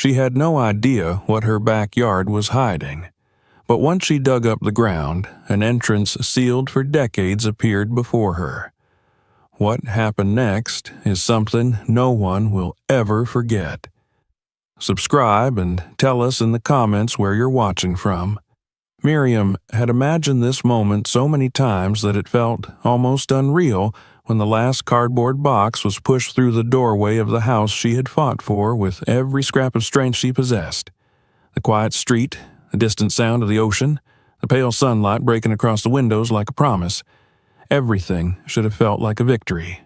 She had no idea what her backyard was hiding, but once she dug up the ground, an entrance sealed for decades appeared before her. What happened next is something no one will ever forget. Subscribe and tell us in the comments where you're watching from. Miriam had imagined this moment so many times that it felt almost unreal when the last cardboard box was pushed through the doorway of the house she had fought for with every scrap of strength she possessed. The quiet street, the distant sound of the ocean, the pale sunlight breaking across the windows like a promise. Everything should have felt like a victory.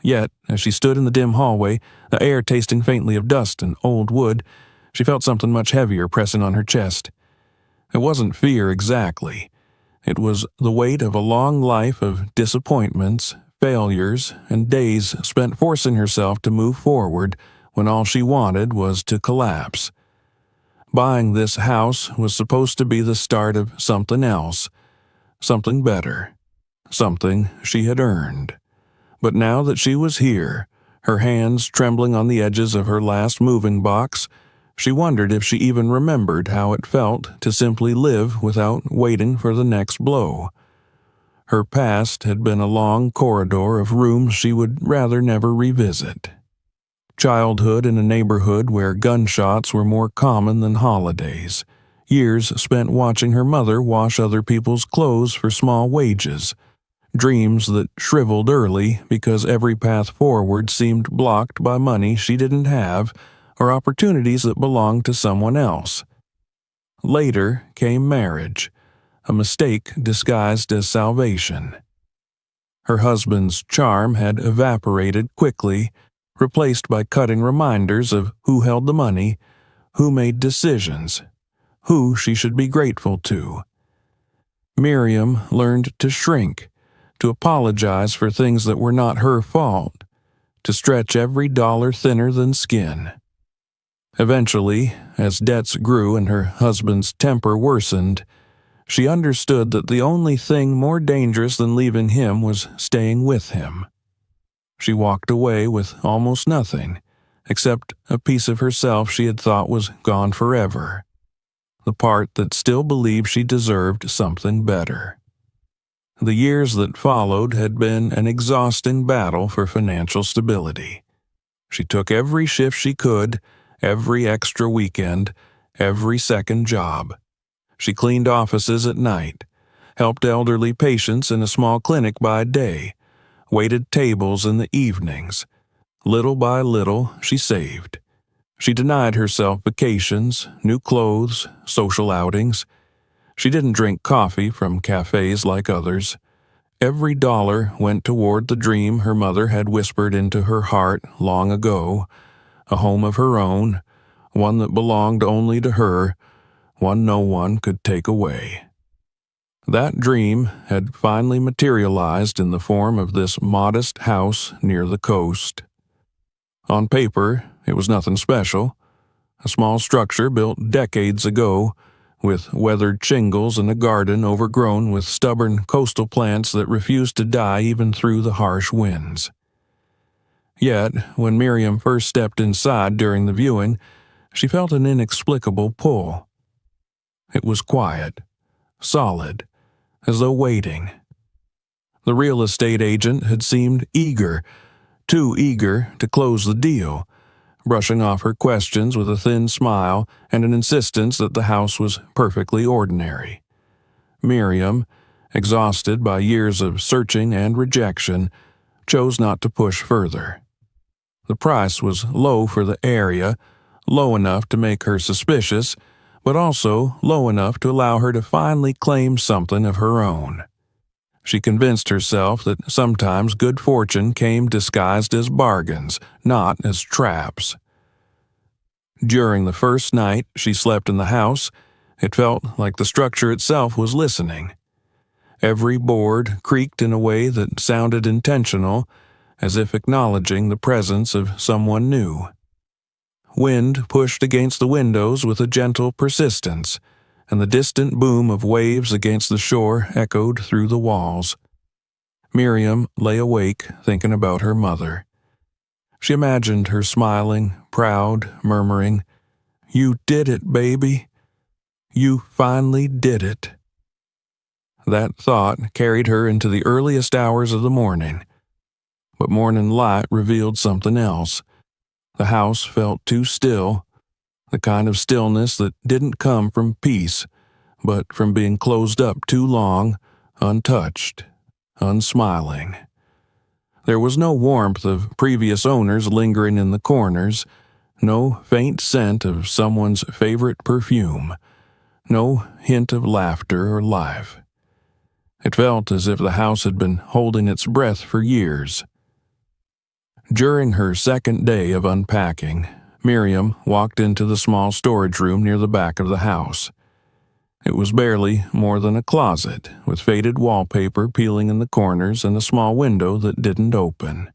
Yet, as she stood in the dim hallway, the air tasting faintly of dust and old wood, she felt something much heavier pressing on her chest. It wasn't fear exactly. It was the weight of a long life of disappointments, failures, and days spent forcing herself to move forward when all she wanted was to collapse. Buying this house was supposed to be the start of something else, something better, something she had earned. But now that she was here, her hands trembling on the edges of her last moving box, she wondered if she even remembered how it felt to simply live without waiting for the next blow. Her past had been a long corridor of rooms she would rather never revisit. Childhood in a neighborhood where gunshots were more common than holidays. Years spent watching her mother wash other people's clothes for small wages. Dreams that shriveled early because every path forward seemed blocked by money she didn't have or opportunities that belonged to someone else. Later came marriage, a mistake disguised as salvation. Her husband's charm had evaporated quickly, replaced by cutting reminders of who held the money, who made decisions, who she should be grateful to. Miriam learned to shrink, to apologize for things that were not her fault, to stretch every dollar thinner than skin. Eventually, as debts grew and her husband's temper worsened, she understood that the only thing more dangerous than leaving him was staying with him. She walked away with almost nothing, except a piece of herself she had thought was gone forever, the part that still believed she deserved something better. The years that followed had been an exhausting battle for financial stability. She took every shift she could, every extra weekend, every second job. She cleaned offices at night, helped elderly patients in a small clinic by day, waited tables in the evenings. Little by little, she saved. She denied herself vacations, new clothes, social outings. She didn't drink coffee from cafes like others. Every dollar went toward the dream her mother had whispered into her heart long ago, a home of her own, one that belonged only to her, one no one could take away. That dream had finally materialized in the form of this modest house near the coast. On paper, it was nothing special, a small structure built decades ago, with weathered shingles and a garden overgrown with stubborn coastal plants that refused to die even through the harsh winds. Yet, when Miriam first stepped inside during the viewing, she felt an inexplicable pull. It was quiet, solid, as though waiting. The real estate agent had seemed eager, too eager to close the deal, brushing off her questions with a thin smile and an insistence that the house was perfectly ordinary. Miriam, exhausted by years of searching and rejection, chose not to push further. The price was low for the area, low enough to make her suspicious, but also low enough to allow her to finally claim something of her own. She convinced herself that sometimes good fortune came disguised as bargains, not as traps. During the first night she slept in the house, it felt like the structure itself was listening. Every board creaked in a way that sounded intentional, as if acknowledging the presence of someone new. Wind pushed against the windows with a gentle persistence, and the distant boom of waves against the shore echoed through the walls. Miriam lay awake thinking about her mother. She imagined her smiling, proud, murmuring, You did it, baby. You finally did it." That thought carried her into the earliest hours of the morning. But morning light revealed something else. The house felt too still, the kind of stillness that didn't come from peace, but from being closed up too long, untouched, unsmiling. There was no warmth of previous owners lingering in the corners, no faint scent of someone's favorite perfume, no hint of laughter or life. It felt as if the house had been holding its breath for years. During her second day of unpacking, Miriam walked into the small storage room near the back of the house. It was barely more than a closet, with faded wallpaper peeling in the corners and a small window that didn't open.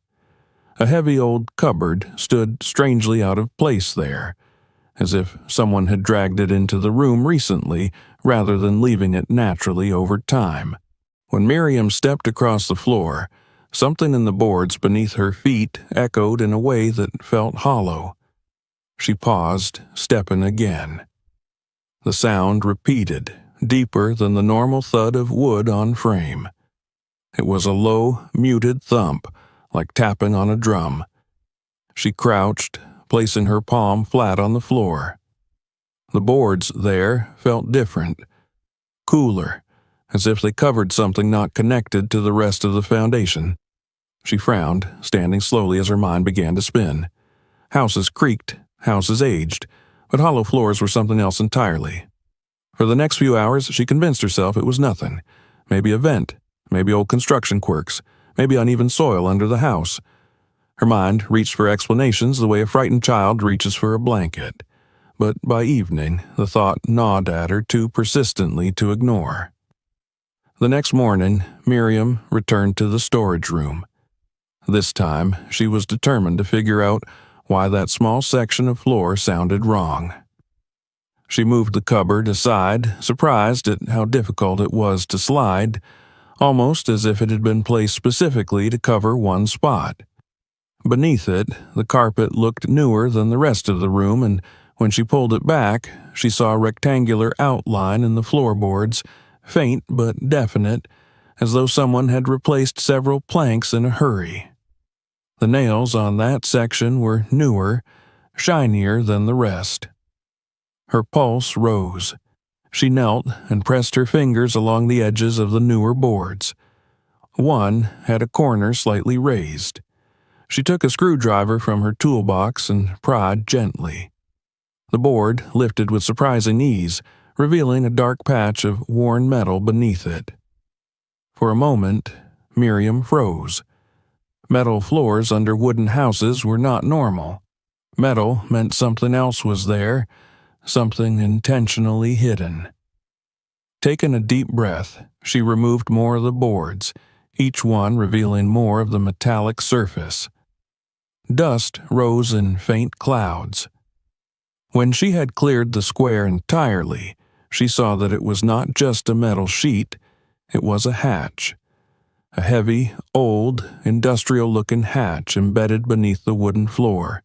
A heavy old cupboard stood strangely out of place there, as if someone had dragged it into the room recently rather than leaving it naturally over time. When Miriam stepped across the floor, something in the boards beneath her feet echoed in a way that felt hollow. She paused, stepping again. The sound repeated, deeper than the normal thud of wood on frame. It was a low, muted thump, like tapping on a drum. She crouched, placing her palm flat on the floor. The boards there felt different, cooler, as if they covered something not connected to the rest of the foundation. She frowned, standing slowly as her mind began to spin. Houses creaked, houses aged, but hollow floors were something else entirely. For the next few hours, she convinced herself it was nothing. Maybe a vent, maybe old construction quirks, maybe uneven soil under the house. Her mind reached for explanations the way a frightened child reaches for a blanket. But by evening, the thought gnawed at her too persistently to ignore. The next morning, Miriam returned to the storage room. This time, she was determined to figure out why that small section of floor sounded wrong. She moved the cupboard aside, surprised at how difficult it was to slide, almost as if it had been placed specifically to cover one spot. Beneath it, the carpet looked newer than the rest of the room, and when she pulled it back, she saw a rectangular outline in the floorboards, faint but definite, as though someone had replaced several planks in a hurry. The nails on that section were newer, shinier than the rest. Her pulse rose. She knelt and pressed her fingers along the edges of the newer boards. One had a corner slightly raised. She took a screwdriver from her toolbox and pried gently. The board lifted with surprising ease, revealing a dark patch of worn metal beneath it. For a moment, Miriam froze. Metal floors under wooden houses were not normal. Metal meant something else was there, something intentionally hidden. Taking a deep breath, she removed more of the boards, each one revealing more of the metallic surface. Dust rose in faint clouds. When she had cleared the square entirely, she saw that it was not just a metal sheet, it was a hatch. A heavy, old, industrial-looking hatch embedded beneath the wooden floor,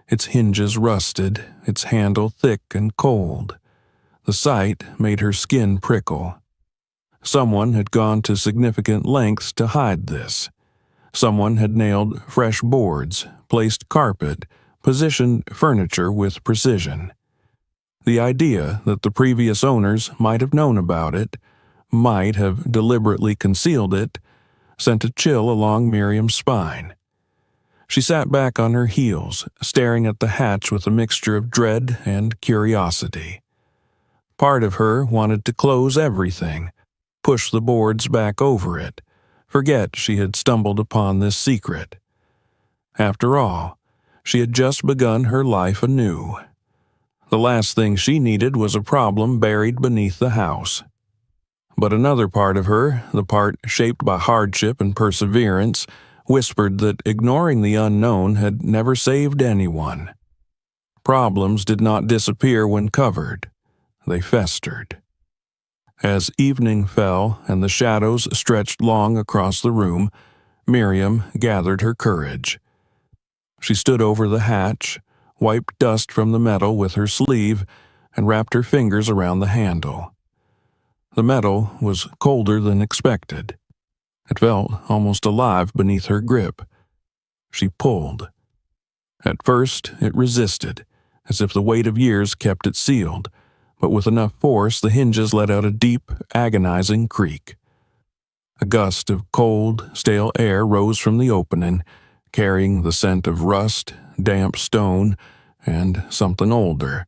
its hinges rusted, its handle thick and cold. The sight made her skin prickle. Someone had gone to significant lengths to hide this. Someone had nailed fresh boards, placed carpet, positioned furniture with precision. The idea that the previous owners might have known about it, might have deliberately concealed it, sent a chill along Miriam's spine. She sat back on her heels, staring at the hatch with a mixture of dread and curiosity. Part of her wanted to close everything, push the boards back over it, forget she had stumbled upon this secret. After all, she had just begun her life anew. The last thing she needed was a problem buried beneath the house. But another part of her, the part shaped by hardship and perseverance, whispered that ignoring the unknown had never saved anyone. Problems did not disappear when covered. They festered. As evening fell and the shadows stretched long across the room, Miriam gathered her courage. She stood over the hatch, wiped dust from the metal with her sleeve, and wrapped her fingers around the handle. The metal was colder than expected. It felt almost alive beneath her grip. She pulled. At first, it resisted, as if the weight of years kept it sealed, but with enough force the hinges let out a deep, agonizing creak. A gust of cold, stale air rose from the opening, carrying the scent of rust, damp stone, and something older,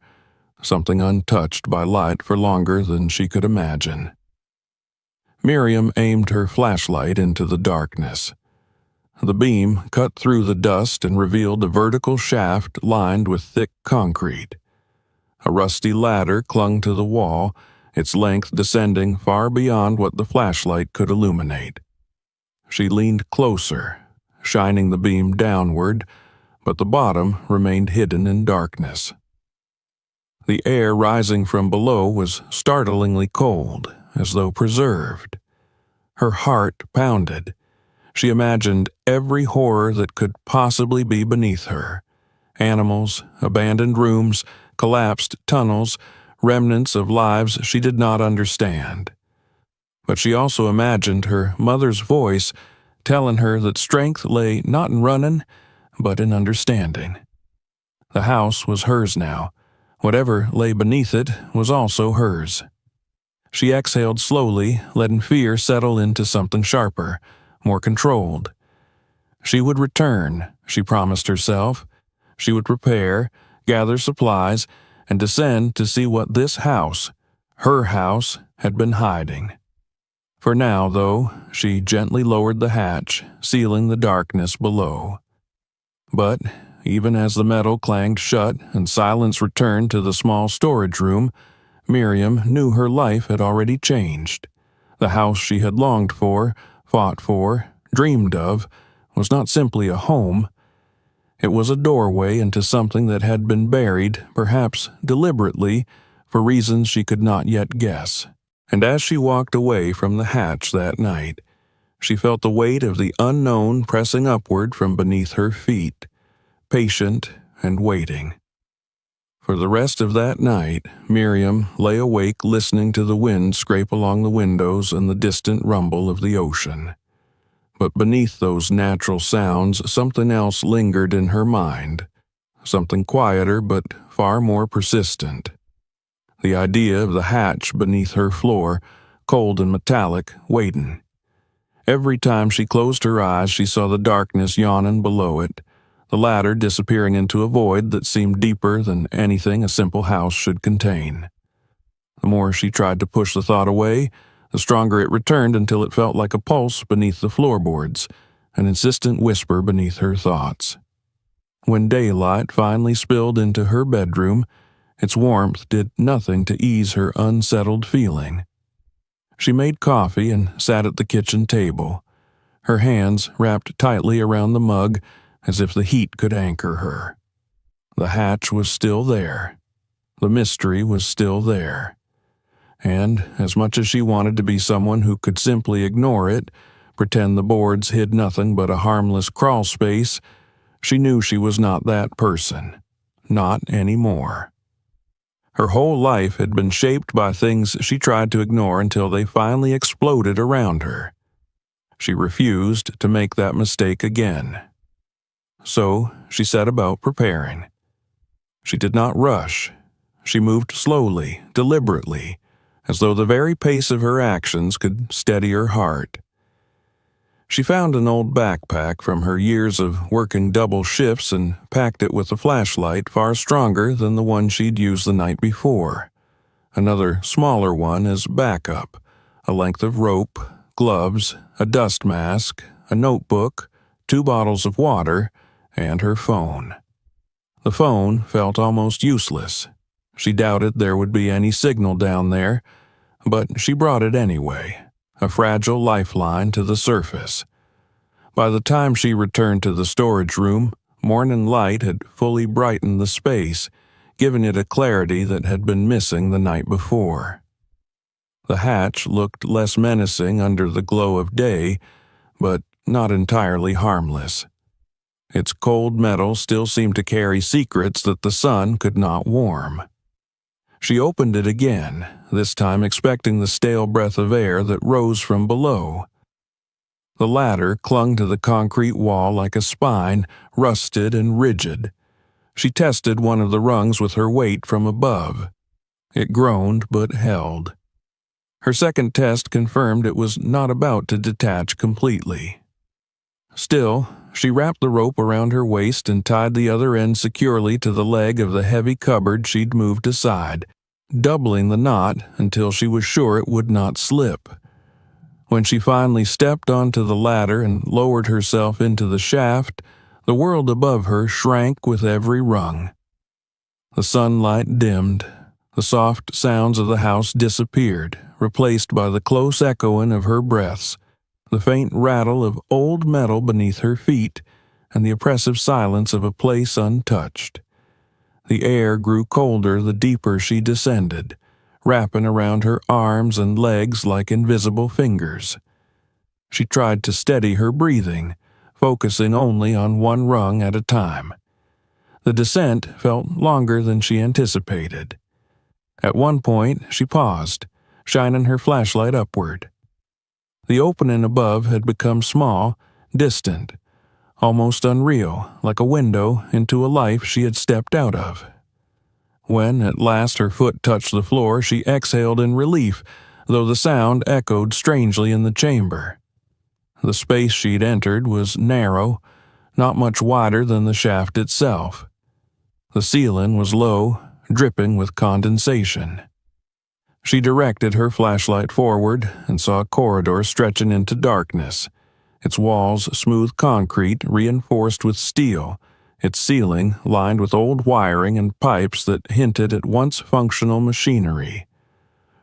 something untouched by light for longer than she could imagine. Miriam aimed her flashlight into the darkness. The beam cut through the dust and revealed a vertical shaft lined with thick concrete. A rusty ladder clung to the wall, its length descending far beyond what the flashlight could illuminate. She leaned closer, shining the beam downward, but the bottom remained hidden in darkness. The air rising from below was startlingly cold, as though preserved. Her heart pounded. She imagined every horror that could possibly be beneath her. Animals, abandoned rooms, collapsed tunnels, remnants of lives she did not understand. But she also imagined her mother's voice telling her that strength lay not in running, but in understanding. The house was hers now. Whatever lay beneath it was also hers. She exhaled slowly, letting fear settle into something sharper, more controlled. She would return, she promised herself. She would prepare, gather supplies, and descend to see what this house, her house, had been hiding. For now, though, she gently lowered the hatch, sealing the darkness below. But, even as the metal clanged shut and silence returned to the small storage room, Miriam knew her life had already changed. The house she had longed for, fought for, dreamed of, was not simply a home. It was a doorway into something that had been buried, perhaps deliberately, for reasons she could not yet guess. And as she walked away from the hatch that night, she felt the weight of the unknown pressing upward from beneath her feet, patient and waiting. For the rest of that night, Miriam lay awake listening to the wind scrape along the windows and the distant rumble of the ocean. But beneath those natural sounds, something else lingered in her mind, something quieter but far more persistent. The idea of the hatch beneath her floor, cold and metallic, waiting. Every time she closed her eyes, she saw the darkness yawning below it, the ladder disappearing into a void that seemed deeper than anything a simple house should contain. The more she tried to push the thought away, the stronger it returned until it felt like a pulse beneath the floorboards, an insistent whisper beneath her thoughts. When daylight finally spilled into her bedroom, its warmth did nothing to ease her unsettled feeling. She made coffee and sat at the kitchen table, her hands wrapped tightly around the mug as if the heat could anchor her. The hatch was still there. The mystery was still there. And as much as she wanted to be someone who could simply ignore it, pretend the boards hid nothing but a harmless crawl space, she knew she was not that person. Not anymore. Her whole life had been shaped by things she tried to ignore until they finally exploded around her. She refused to make that mistake again. So she set about preparing. She did not rush. She moved slowly, deliberately, as though the very pace of her actions could steady her heart. She found an old backpack from her years of working double shifts and packed it with a flashlight far stronger than the one she'd used the night before. Another smaller one as backup, a length of rope, gloves, a dust mask, a notebook, 2 bottles of water, and her phone. The phone felt almost useless. She doubted there would be any signal down there, but she brought it anyway, a fragile lifeline to the surface. By the time she returned to the storage room, morning light had fully brightened the space, giving it a clarity that had been missing the night before. The hatch looked less menacing under the glow of day, but not entirely harmless. Its cold metal still seemed to carry secrets that the sun could not warm. She opened it again, this time expecting the stale breath of air that rose from below. The ladder clung to the concrete wall like a spine, rusted and rigid. She tested one of the rungs with her weight from above. It groaned but held. Her second test confirmed it was not about to detach completely. Still, she wrapped the rope around her waist and tied the other end securely to the leg of the heavy cupboard she'd moved aside, doubling the knot until she was sure it would not slip. When she finally stepped onto the ladder and lowered herself into the shaft, the world above her shrank with every rung. The sunlight dimmed. The soft sounds of the house disappeared, replaced by the close echoing of her breaths, the faint rattle of old metal beneath her feet, and the oppressive silence of a place untouched. The air grew colder the deeper she descended, wrapping around her arms and legs like invisible fingers. She tried to steady her breathing, focusing only on one rung at a time. The descent felt longer than she anticipated. At one point, she paused, shining her flashlight upward. The opening above had become small, distant, almost unreal, like a window into a life she had stepped out of. When, at last, her foot touched the floor, she exhaled in relief, though the sound echoed strangely in the chamber. The space she'd entered was narrow, not much wider than the shaft itself. The ceiling was low, dripping with condensation. She directed her flashlight forward and saw a corridor stretching into darkness, its walls smooth concrete reinforced with steel, its ceiling lined with old wiring and pipes that hinted at once functional machinery.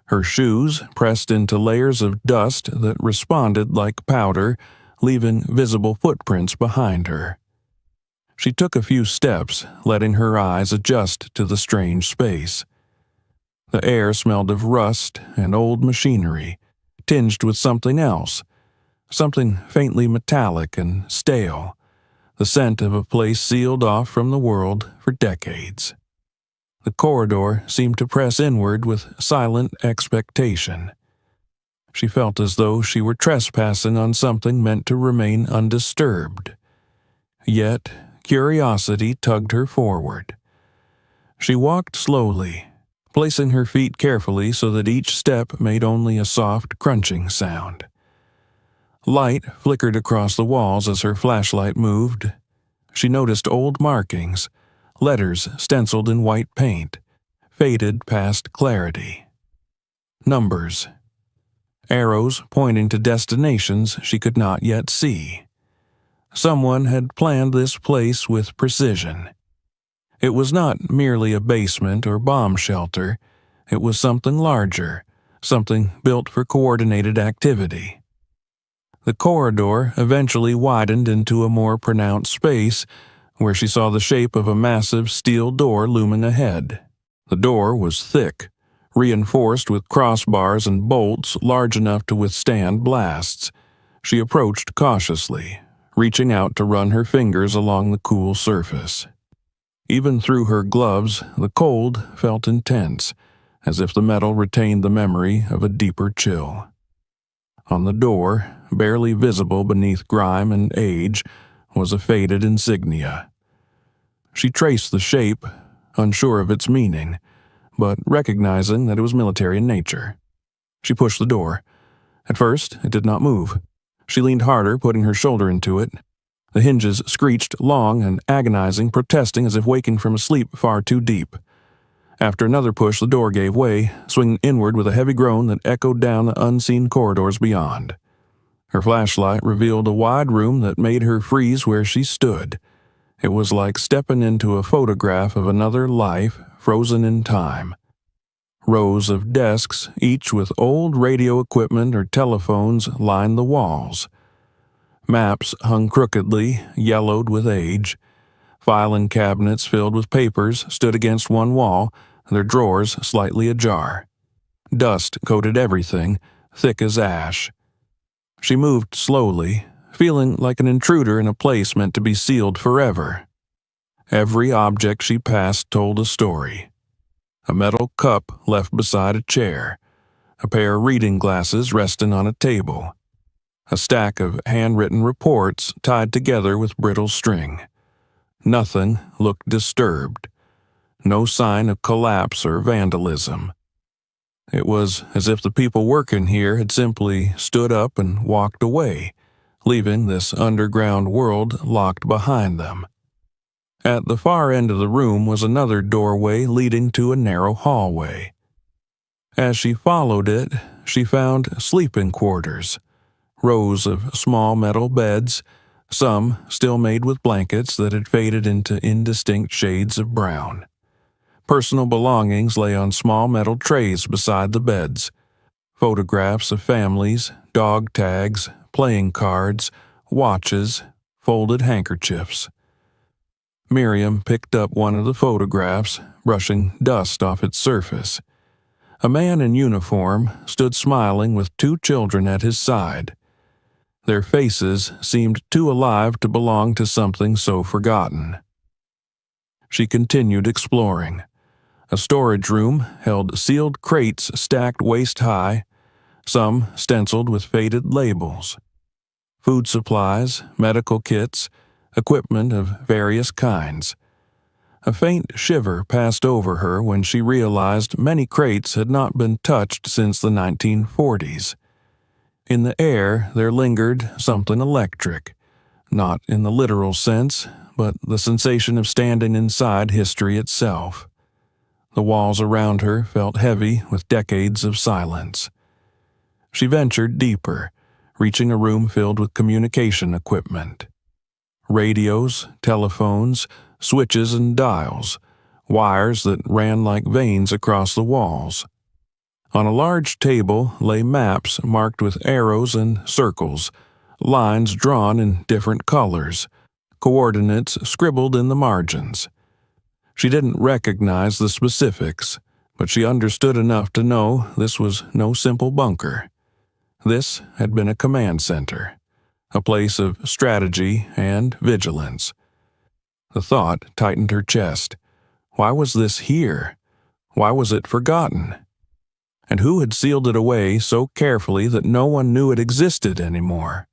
Her shoes pressed into layers of dust that responded like powder, leaving visible footprints behind her. She took a few steps, letting her eyes adjust to the strange space. The air smelled of rust and old machinery, tinged with something else, something faintly metallic and stale, the scent of a place sealed off from the world for decades. The corridor seemed to press inward with silent expectation. She felt as though she were trespassing on something meant to remain undisturbed. Yet, curiosity tugged her forward. She walked slowly, placing her feet carefully so that each step made only a soft crunching sound. Light flickered across the walls as her flashlight moved. She noticed old markings, letters stenciled in white paint, faded past clarity. Numbers. Arrows pointing to destinations she could not yet see. Someone had planned this place with precision. It was not merely a basement or bomb shelter. It was something larger, something built for coordinated activity. The corridor eventually widened into a more pronounced space, where she saw the shape of a massive steel door looming ahead. The door was thick, reinforced with crossbars and bolts large enough to withstand blasts. She approached cautiously, reaching out to run her fingers along the cool surface. Even through her gloves, the cold felt intense, as if the metal retained the memory of a deeper chill. On the door, barely visible beneath grime and age, was a faded insignia. She traced the shape, unsure of its meaning, but recognizing that it was military in nature. She pushed the door. At first, it did not move. She leaned harder, putting her shoulder into it. The hinges screeched long and agonizing, protesting as if waking from a sleep far too deep. After another push, the door gave way, swinging inward with a heavy groan that echoed down the unseen corridors beyond. Her flashlight revealed a wide room that made her freeze where she stood. It was like stepping into a photograph of another life, frozen in time. Rows of desks, each with old radio equipment or telephones, lined the walls. Maps hung crookedly, yellowed with age. Filing cabinets filled with papers stood against one wall, their drawers slightly ajar. Dust coated everything, thick as ash. She moved slowly, feeling like an intruder in a place meant to be sealed forever. Every object she passed told a story. A metal cup left beside a chair, a pair of reading glasses resting on a table, a stack of handwritten reports tied together with brittle string. Nothing looked disturbed. No sign of collapse or vandalism. It was as if the people working here had simply stood up and walked away, leaving this underground world locked behind them. At the far end of the room was another doorway leading to a narrow hallway. As she followed it, she found sleeping quarters, rows of small metal beds, some still made with blankets that had faded into indistinct shades of brown. Personal belongings lay on small metal trays beside the beds. Photographs of families, dog tags, playing cards, watches, folded handkerchiefs. Miriam picked up one of the photographs, brushing dust off its surface. A man in uniform stood smiling with two children at his side. Their faces seemed too alive to belong to something so forgotten. She continued exploring. A storage room held sealed crates stacked waist-high, some stenciled with faded labels. Food supplies, medical kits, equipment of various kinds. A faint shiver passed over her when she realized many crates had not been touched since the 1940s. In the air there lingered something electric, not in the literal sense, but the sensation of standing inside history itself. The walls around her felt heavy with decades of silence. She ventured deeper, reaching a room filled with communication equipment. Radios, telephones, switches and dials, wires that ran like veins across the walls. On a large table lay maps marked with arrows and circles, lines drawn in different colors, coordinates scribbled in the margins. She didn't recognize the specifics, but she understood enough to know this was no simple bunker. This had been a command center, a place of strategy and vigilance. The thought tightened her chest. Why was this here? Why was it forgotten? And who had sealed it away so carefully that no one knew it existed anymore?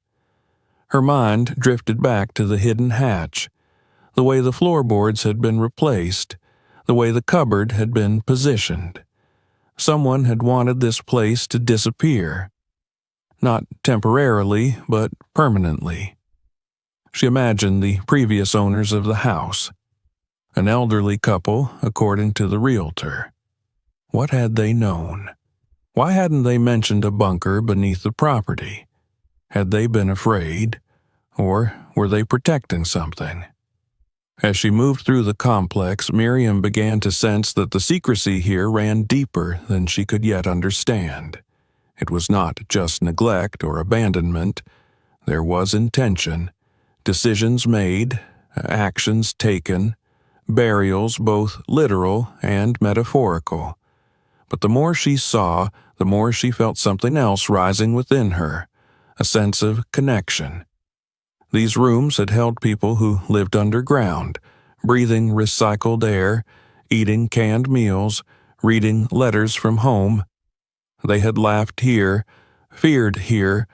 Her mind drifted back to the hidden hatch, the way the floorboards had been replaced, the way the cupboard had been positioned. Someone had wanted this place to disappear. Not temporarily, but permanently. She imagined the previous owners of the house. An elderly couple, according to the realtor. What had they known? Why hadn't they mentioned a bunker beneath the property? Had they been afraid? Or were they protecting something? As she moved through the complex, Miriam began to sense that the secrecy here ran deeper than she could yet understand. It was not just neglect or abandonment. There was intention, decisions made, actions taken, burials both literal and metaphorical. But the more she saw, the more she felt something else rising within her, a sense of connection. These rooms had held people who lived underground, breathing recycled air, eating canned meals, reading letters from home. They had laughed here, feared here,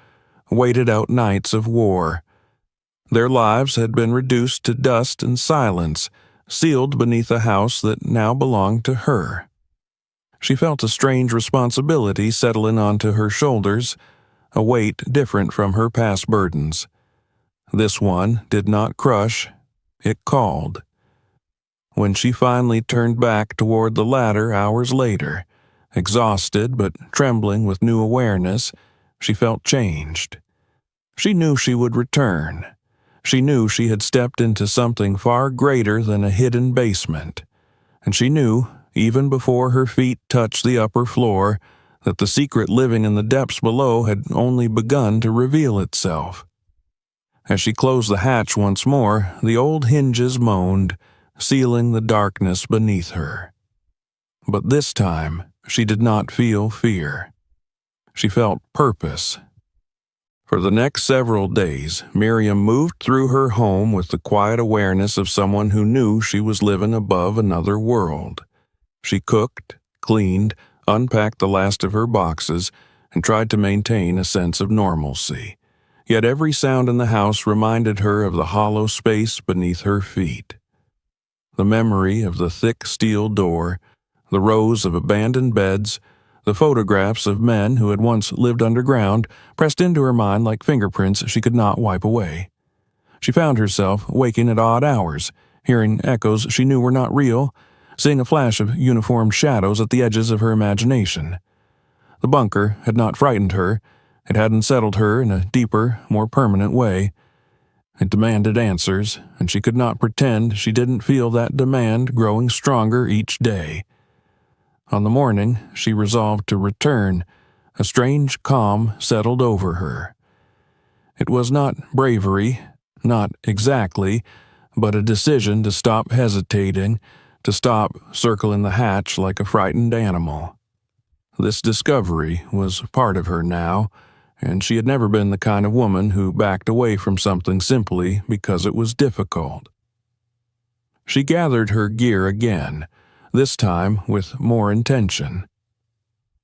waited out nights of war. Their lives had been reduced to dust and silence, sealed beneath a house that now belonged to her. She felt a strange responsibility settling onto her shoulders, a weight different from her past burdens. This one did not crush, it called. When she finally turned back toward the ladder hours later, exhausted but trembling with new awareness, she felt changed. She knew she would return. She knew she had stepped into something far greater than a hidden basement. And she knew, even before her feet touched the upper floor, that the secret living in the depths below had only begun to reveal itself. As she closed the hatch once more, the old hinges moaned, sealing the darkness beneath her. But this time, she did not feel fear. She felt purpose. For the next several days, Miriam moved through her home with the quiet awareness of someone who knew she was living above another world. She cooked, cleaned, unpacked the last of her boxes, and tried to maintain a sense of normalcy. Yet every sound in the house reminded her of the hollow space beneath her feet. The memory of the thick steel door, the rows of abandoned beds, the photographs of men who had once lived underground pressed into her mind like fingerprints she could not wipe away. She found herself waking at odd hours, hearing echoes she knew were not real, seeing a flash of uniformed shadows at the edges of her imagination. The bunker had not frightened her. It had unsettled her in a deeper, more permanent way. It demanded answers, and she could not pretend she didn't feel that demand growing stronger each day. On the morning she resolved to return, a strange calm settled over her. It was not bravery, not exactly, but a decision to stop hesitating, to stop circling the hatch like a frightened animal. This discovery was part of her now, and she had never been the kind of woman who backed away from something simply because it was difficult. She gathered her gear again, this time with more intention.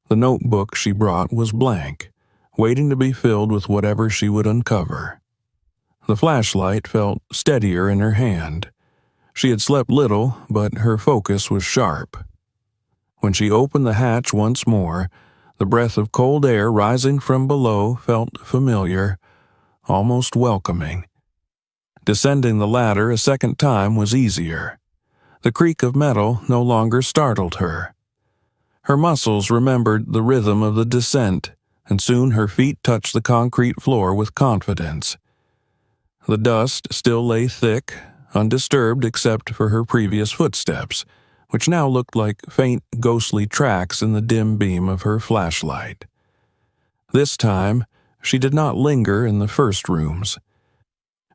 The notebook she brought was blank, waiting to be filled with whatever she would uncover. The flashlight felt steadier in her hand. She had slept little, but her focus was sharp. When she opened the hatch once more, the breath of cold air rising from below felt familiar, almost welcoming. Descending the ladder a second time was easier. The creak of metal no longer startled her. Her muscles remembered the rhythm of the descent, and soon her feet touched the concrete floor with confidence. The dust still lay thick, undisturbed except for her previous footsteps, which now looked like faint, ghostly tracks in the dim beam of her flashlight. This time, she did not linger in the first rooms.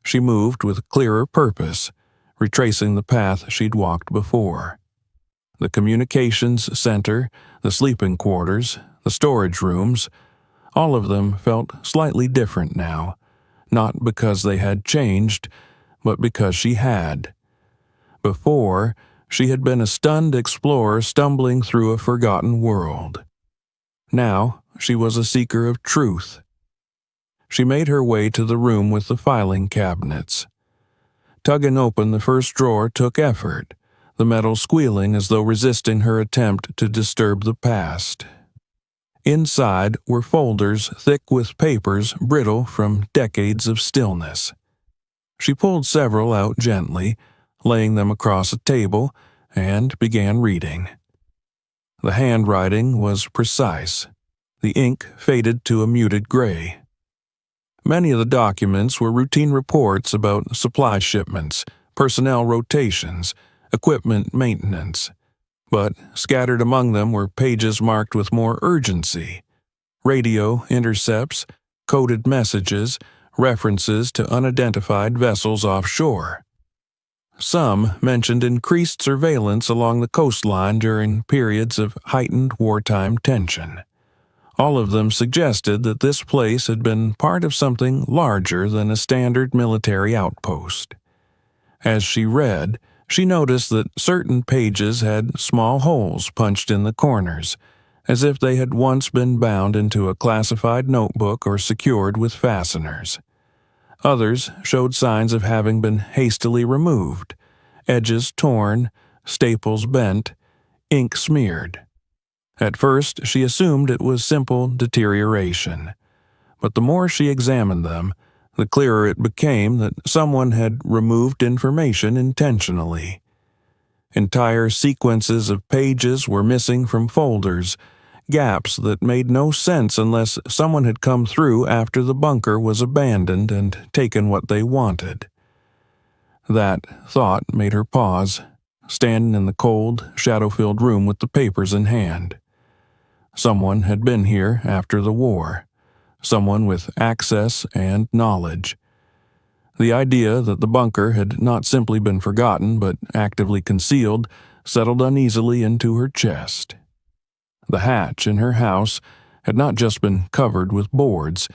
She moved with clearer purpose, retracing the path she'd walked before. The communications center, the sleeping quarters, the storage rooms, all of them felt slightly different now, not because they had changed, but because she had. Before, she had been a stunned explorer stumbling through a forgotten world. Now, she was a seeker of truth. She made her way to the room with the filing cabinets. Tugging open the first drawer took effort, the metal squealing as though resisting her attempt to disturb the past. Inside were folders thick with papers brittle from decades of stillness. She pulled several out gently, laying them across a table, and began reading. The handwriting was precise. The ink faded to a muted gray. Many of the documents were routine reports about supply shipments, personnel rotations, equipment maintenance. But scattered among them were pages marked with more urgency. Radio intercepts, coded messages, references to unidentified vessels offshore. Some mentioned increased surveillance along the coastline during periods of heightened wartime tension. All of them suggested that this place had been part of something larger than a standard military outpost. As she read, she noticed that certain pages had small holes punched in the corners, as if they had once been bound into a classified notebook or secured with fasteners. Others showed signs of having been hastily removed, edges torn, staples bent, ink smeared. At first, she assumed it was simple deterioration, but the more she examined them, the clearer it became that someone had removed information intentionally. Entire sequences of pages were missing from folders, gaps that made no sense unless someone had come through after the bunker was abandoned and taken what they wanted. That thought made her pause, standing in the cold, shadow-filled room with the papers in hand. Someone had been here after the war. Someone with access and knowledge. The idea that the bunker had not simply been forgotten but actively concealed settled uneasily into her chest. The hatch in her house had not just been covered with boards,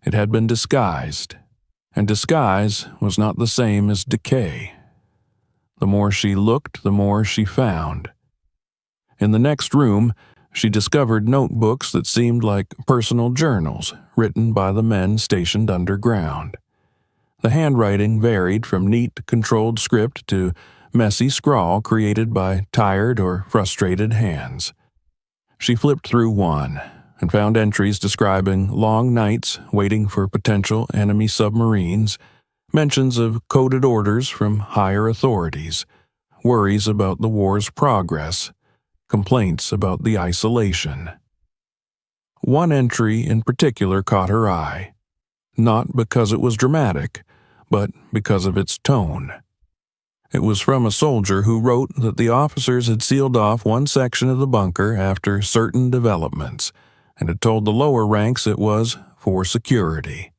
It had been disguised, and disguise was not the same as decay. The more she looked, the more she found. In the next room, she discovered notebooks that seemed like personal journals written by the men stationed underground. The handwriting varied from neat, controlled script to messy scrawl created by tired or frustrated hands. She flipped through one and found entries describing long nights waiting for potential enemy submarines, mentions of coded orders from higher authorities, worries about the war's progress, complaints about the isolation. One entry in particular caught her eye, not because it was dramatic, but because of its tone. It was from a soldier who wrote that the officers had sealed off one section of the bunker after certain developments, and had told the lower ranks it was for security.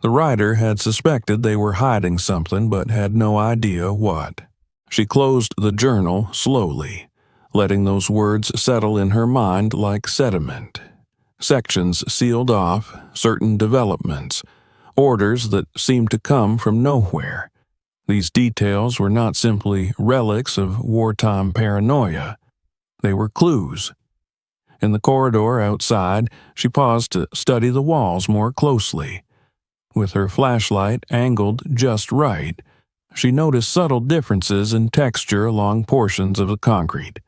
The writer had suspected they were hiding something but had no idea what. She closed the journal slowly, letting those words settle in her mind like sediment. Sections sealed off, certain developments, orders that seemed to come from nowhere. These details were not simply relics of wartime paranoia. They were clues. In the corridor outside, she paused to study the walls more closely. With her flashlight angled just right, she noticed subtle differences in texture along portions of the concrete.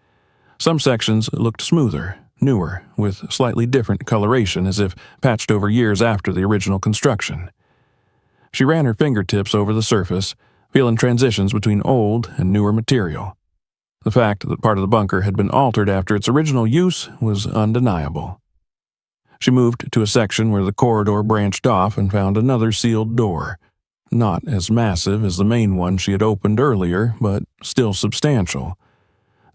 Some sections looked smoother, newer, with slightly different coloration as if patched over years after the original construction. She ran her fingertips over the surface, feeling transitions between old and newer material. The fact that part of the bunker had been altered after its original use was undeniable. She moved to a section where the corridor branched off and found another sealed door, not as massive as the main one she had opened earlier, but still substantial.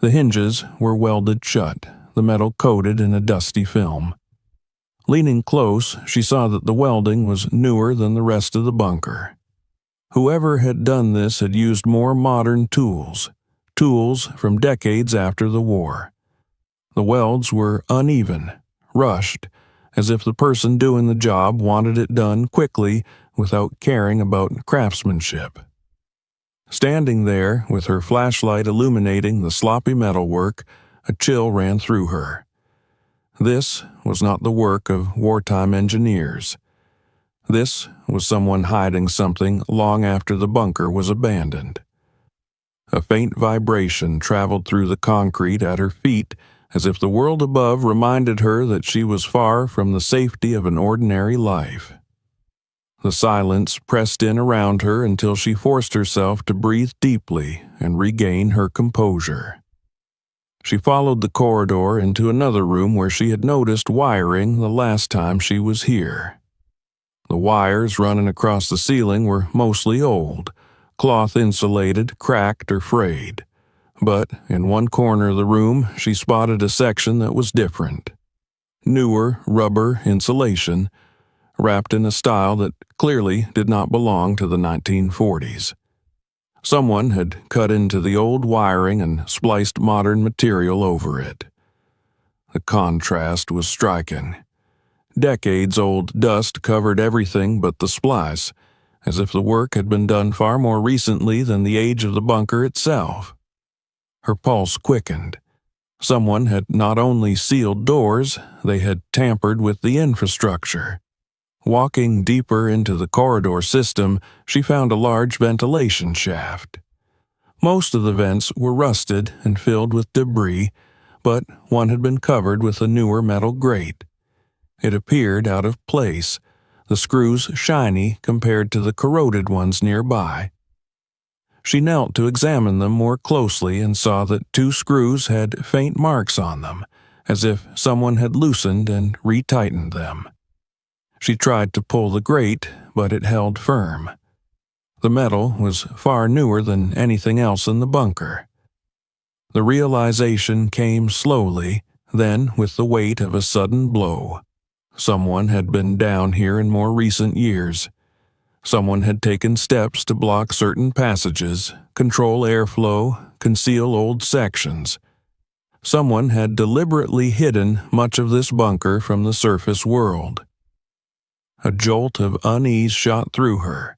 The hinges were welded shut, the metal coated in a dusty film. Leaning close, she saw that the welding was newer than the rest of the bunker. Whoever had done this had used more modern tools from decades after the war. The welds were uneven, rushed, as if the person doing the job wanted it done quickly without caring about craftsmanship. Standing there, with her flashlight illuminating the sloppy metalwork, a chill ran through her. This was not the work of wartime engineers. This was someone hiding something long after the bunker was abandoned. A faint vibration traveled through the concrete at her feet, as if the world above reminded her that she was far from the safety of an ordinary life. The silence pressed in around her until she forced herself to breathe deeply and regain her composure. She followed the corridor into another room where she had noticed wiring the last time she was here. The wires running across the ceiling were mostly old, cloth-insulated, cracked, or frayed. But in one corner of the room, she spotted a section that was different. Newer rubber insulation, wrapped in a style that clearly did not belong to the 1940s. Someone had cut into the old wiring and spliced modern material over it. The contrast was striking. Decades-old dust covered everything but the splice, as if the work had been done far more recently than the age of the bunker itself. Her pulse quickened. Someone had not only sealed doors, they had tampered with the infrastructure. Walking deeper into the corridor system, she found a large ventilation shaft. Most of the vents were rusted and filled with debris, but one had been covered with a newer metal grate. It appeared out of place, the screws shiny compared to the corroded ones nearby. She knelt to examine them more closely and saw that 2 screws had faint marks on them, as if someone had loosened and retightened them. She tried to pull the grate, but it held firm. The metal was far newer than anything else in the bunker. The realization came slowly, then with the weight of a sudden blow. Someone had been down here in more recent years. Someone had taken steps to block certain passages, control airflow, conceal old sections. Someone had deliberately hidden much of this bunker from the surface world. A jolt of unease shot through her.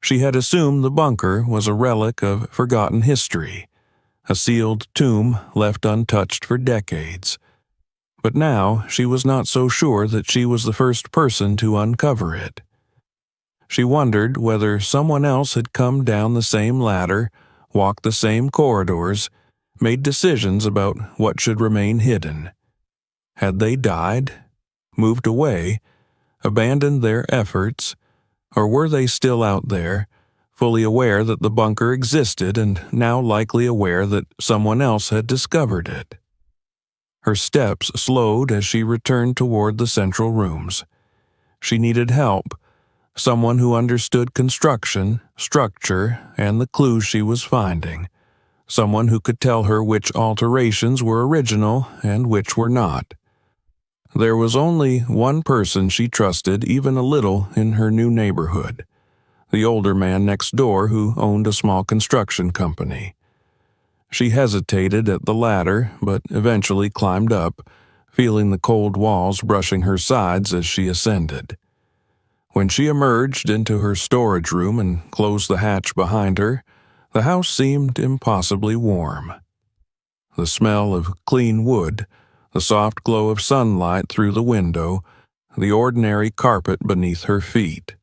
She had assumed the bunker was a relic of forgotten history, a sealed tomb left untouched for decades. But now she was not so sure that she was the first person to uncover it. She wondered whether someone else had come down the same ladder, walked the same corridors, made decisions about what should remain hidden. Had they died, moved away, abandoned their efforts, or were they still out there, fully aware that the bunker existed and now likely aware that someone else had discovered it? Her steps slowed as she returned toward the central rooms. She needed help, someone who understood construction, structure, and the clues she was finding, someone who could tell her which alterations were original and which were not. There was only one person she trusted even a little in her new neighborhood, the older man next door who owned a small construction company. She hesitated at the ladder, but eventually climbed up, feeling the cold walls brushing her sides as she ascended. When she emerged into her storage room and closed the hatch behind her, the house seemed impossibly warm. The smell of clean wood, the soft glow of sunlight through the window, the ordinary carpet beneath her feet.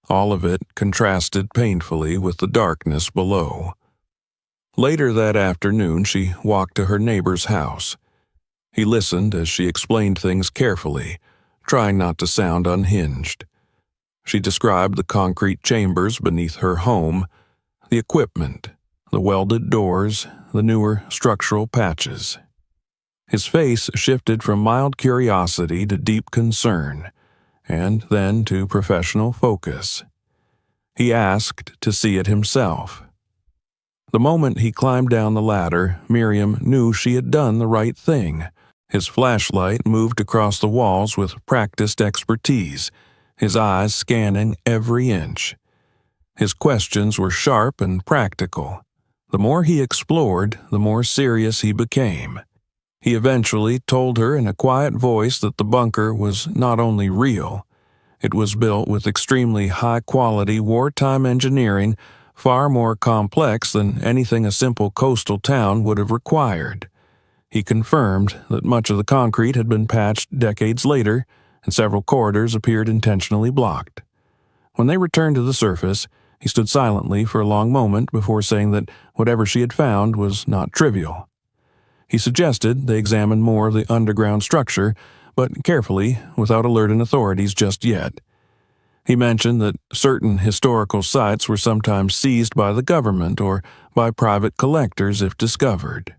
All of it contrasted painfully with the darkness below. Later that afternoon, she walked to her neighbor's house. He listened as she explained things carefully, trying not to sound unhinged. She described the concrete chambers beneath her home, the equipment, the welded doors, the newer structural patches. His face shifted from mild curiosity to deep concern, and then to professional focus. He asked to see it himself. The moment he climbed down the ladder, Miriam knew she had done the right thing. His flashlight moved across the walls with practiced expertise, his eyes scanning every inch. His questions were sharp and practical. The more he explored, the more serious he became. He eventually told her in a quiet voice that the bunker was not only real, it was built with extremely high-quality wartime engineering, far more complex than anything a simple coastal town would have required. He confirmed that much of the concrete had been patched decades later, and several corridors appeared intentionally blocked. When they returned to the surface, he stood silently for a long moment before saying that whatever she had found was not trivial. He suggested they examine more of the underground structure, but carefully, without alerting authorities just yet. He mentioned that certain historical sites were sometimes seized by the government or by private collectors if discovered.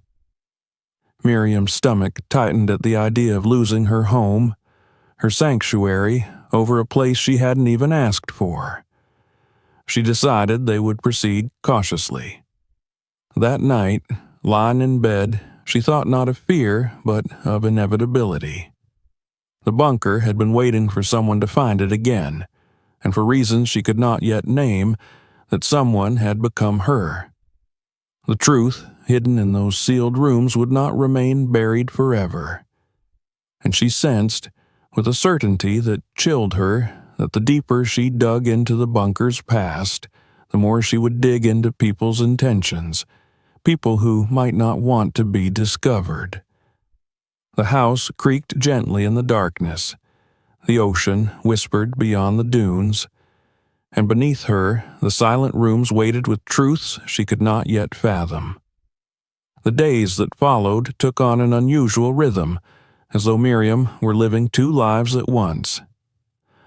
Miriam's stomach tightened at the idea of losing her home, her sanctuary, over a place she hadn't even asked for. She decided they would proceed cautiously. That night, lying in bed, she thought not of fear, but of inevitability. The bunker had been waiting for someone to find it again, and for reasons she could not yet name, that someone had become her. The truth, hidden in those sealed rooms, would not remain buried forever. And she sensed, with a certainty that chilled her, that the deeper she dug into the bunker's past, the more she would dig into people's intentions, people who might not want to be discovered. The house creaked gently in the darkness. The ocean whispered beyond the dunes, and beneath her, the silent rooms waited with truths she could not yet fathom. The days that followed took on an unusual rhythm, as though Miriam were living two lives at once.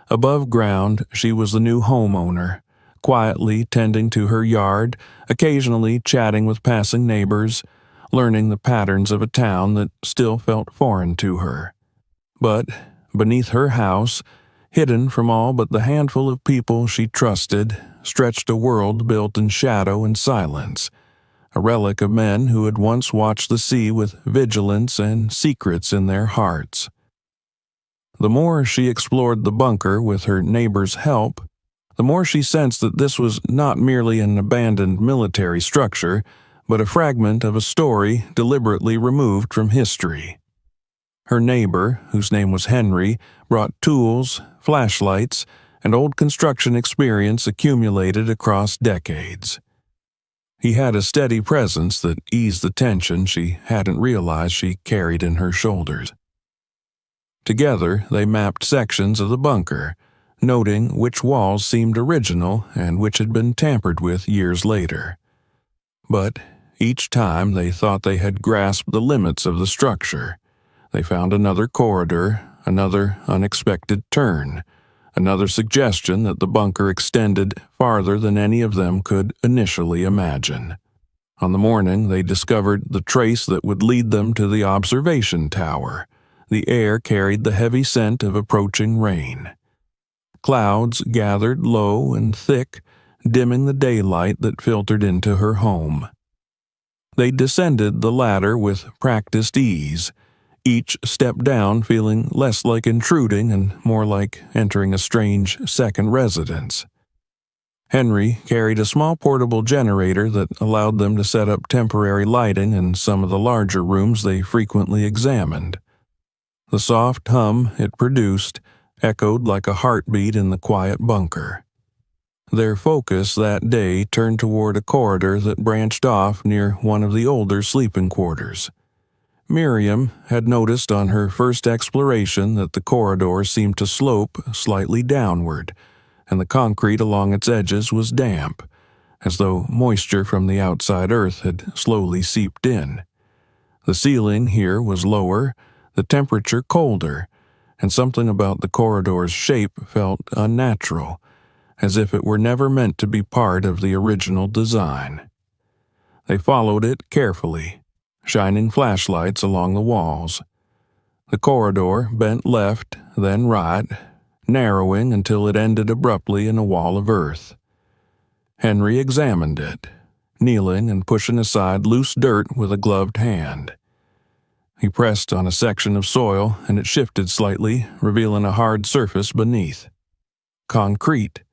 Above ground, she was the new homeowner, quietly tending to her yard, occasionally chatting with passing neighbors, learning the patterns of a town that still felt foreign to her. But beneath her house, hidden from all but the handful of people she trusted, stretched a world built in shadow and silence, a relic of men who had once watched the sea with vigilance and secrets in their hearts. The more she explored the bunker with her neighbor's help, the more she sensed that this was not merely an abandoned military structure, but a fragment of a story deliberately removed from history. Her neighbor, whose name was Henry, brought tools, flashlights, and old construction experience accumulated across decades. He had a steady presence that eased the tension she hadn't realized she carried in her shoulders. Together, they mapped sections of the bunker, noting which walls seemed original and which had been tampered with years later. But each time they thought they had grasped the limits of the structure, they found another corridor, another unexpected turn, another suggestion that the bunker extended farther than any of them could initially imagine. On the morning, they discovered the trace that would lead them to the observation tower. The air carried the heavy scent of approaching rain. Clouds gathered low and thick, dimming the daylight that filtered into her home. They descended the ladder with practiced ease, each step down feeling less like intruding and more like entering a strange second residence. Henry carried a small portable generator that allowed them to set up temporary lighting in some of the larger rooms they frequently examined. The soft hum it produced echoed like a heartbeat in the quiet bunker. Their focus that day turned toward a corridor that branched off near one of the older sleeping quarters. Miriam had noticed on her first exploration that the corridor seemed to slope slightly downward, and the concrete along its edges was damp, as though moisture from the outside earth had slowly seeped in. The ceiling here was lower, the temperature colder, and something about the corridor's shape felt unnatural, as if it were never meant to be part of the original design. They followed it carefully, shining flashlights along the walls. The corridor bent left, then right, narrowing until it ended abruptly in a wall of earth. Henry examined it, kneeling and pushing aside loose dirt with a gloved hand. He pressed on a section of soil, and it shifted slightly, revealing a hard surface beneath. Concrete.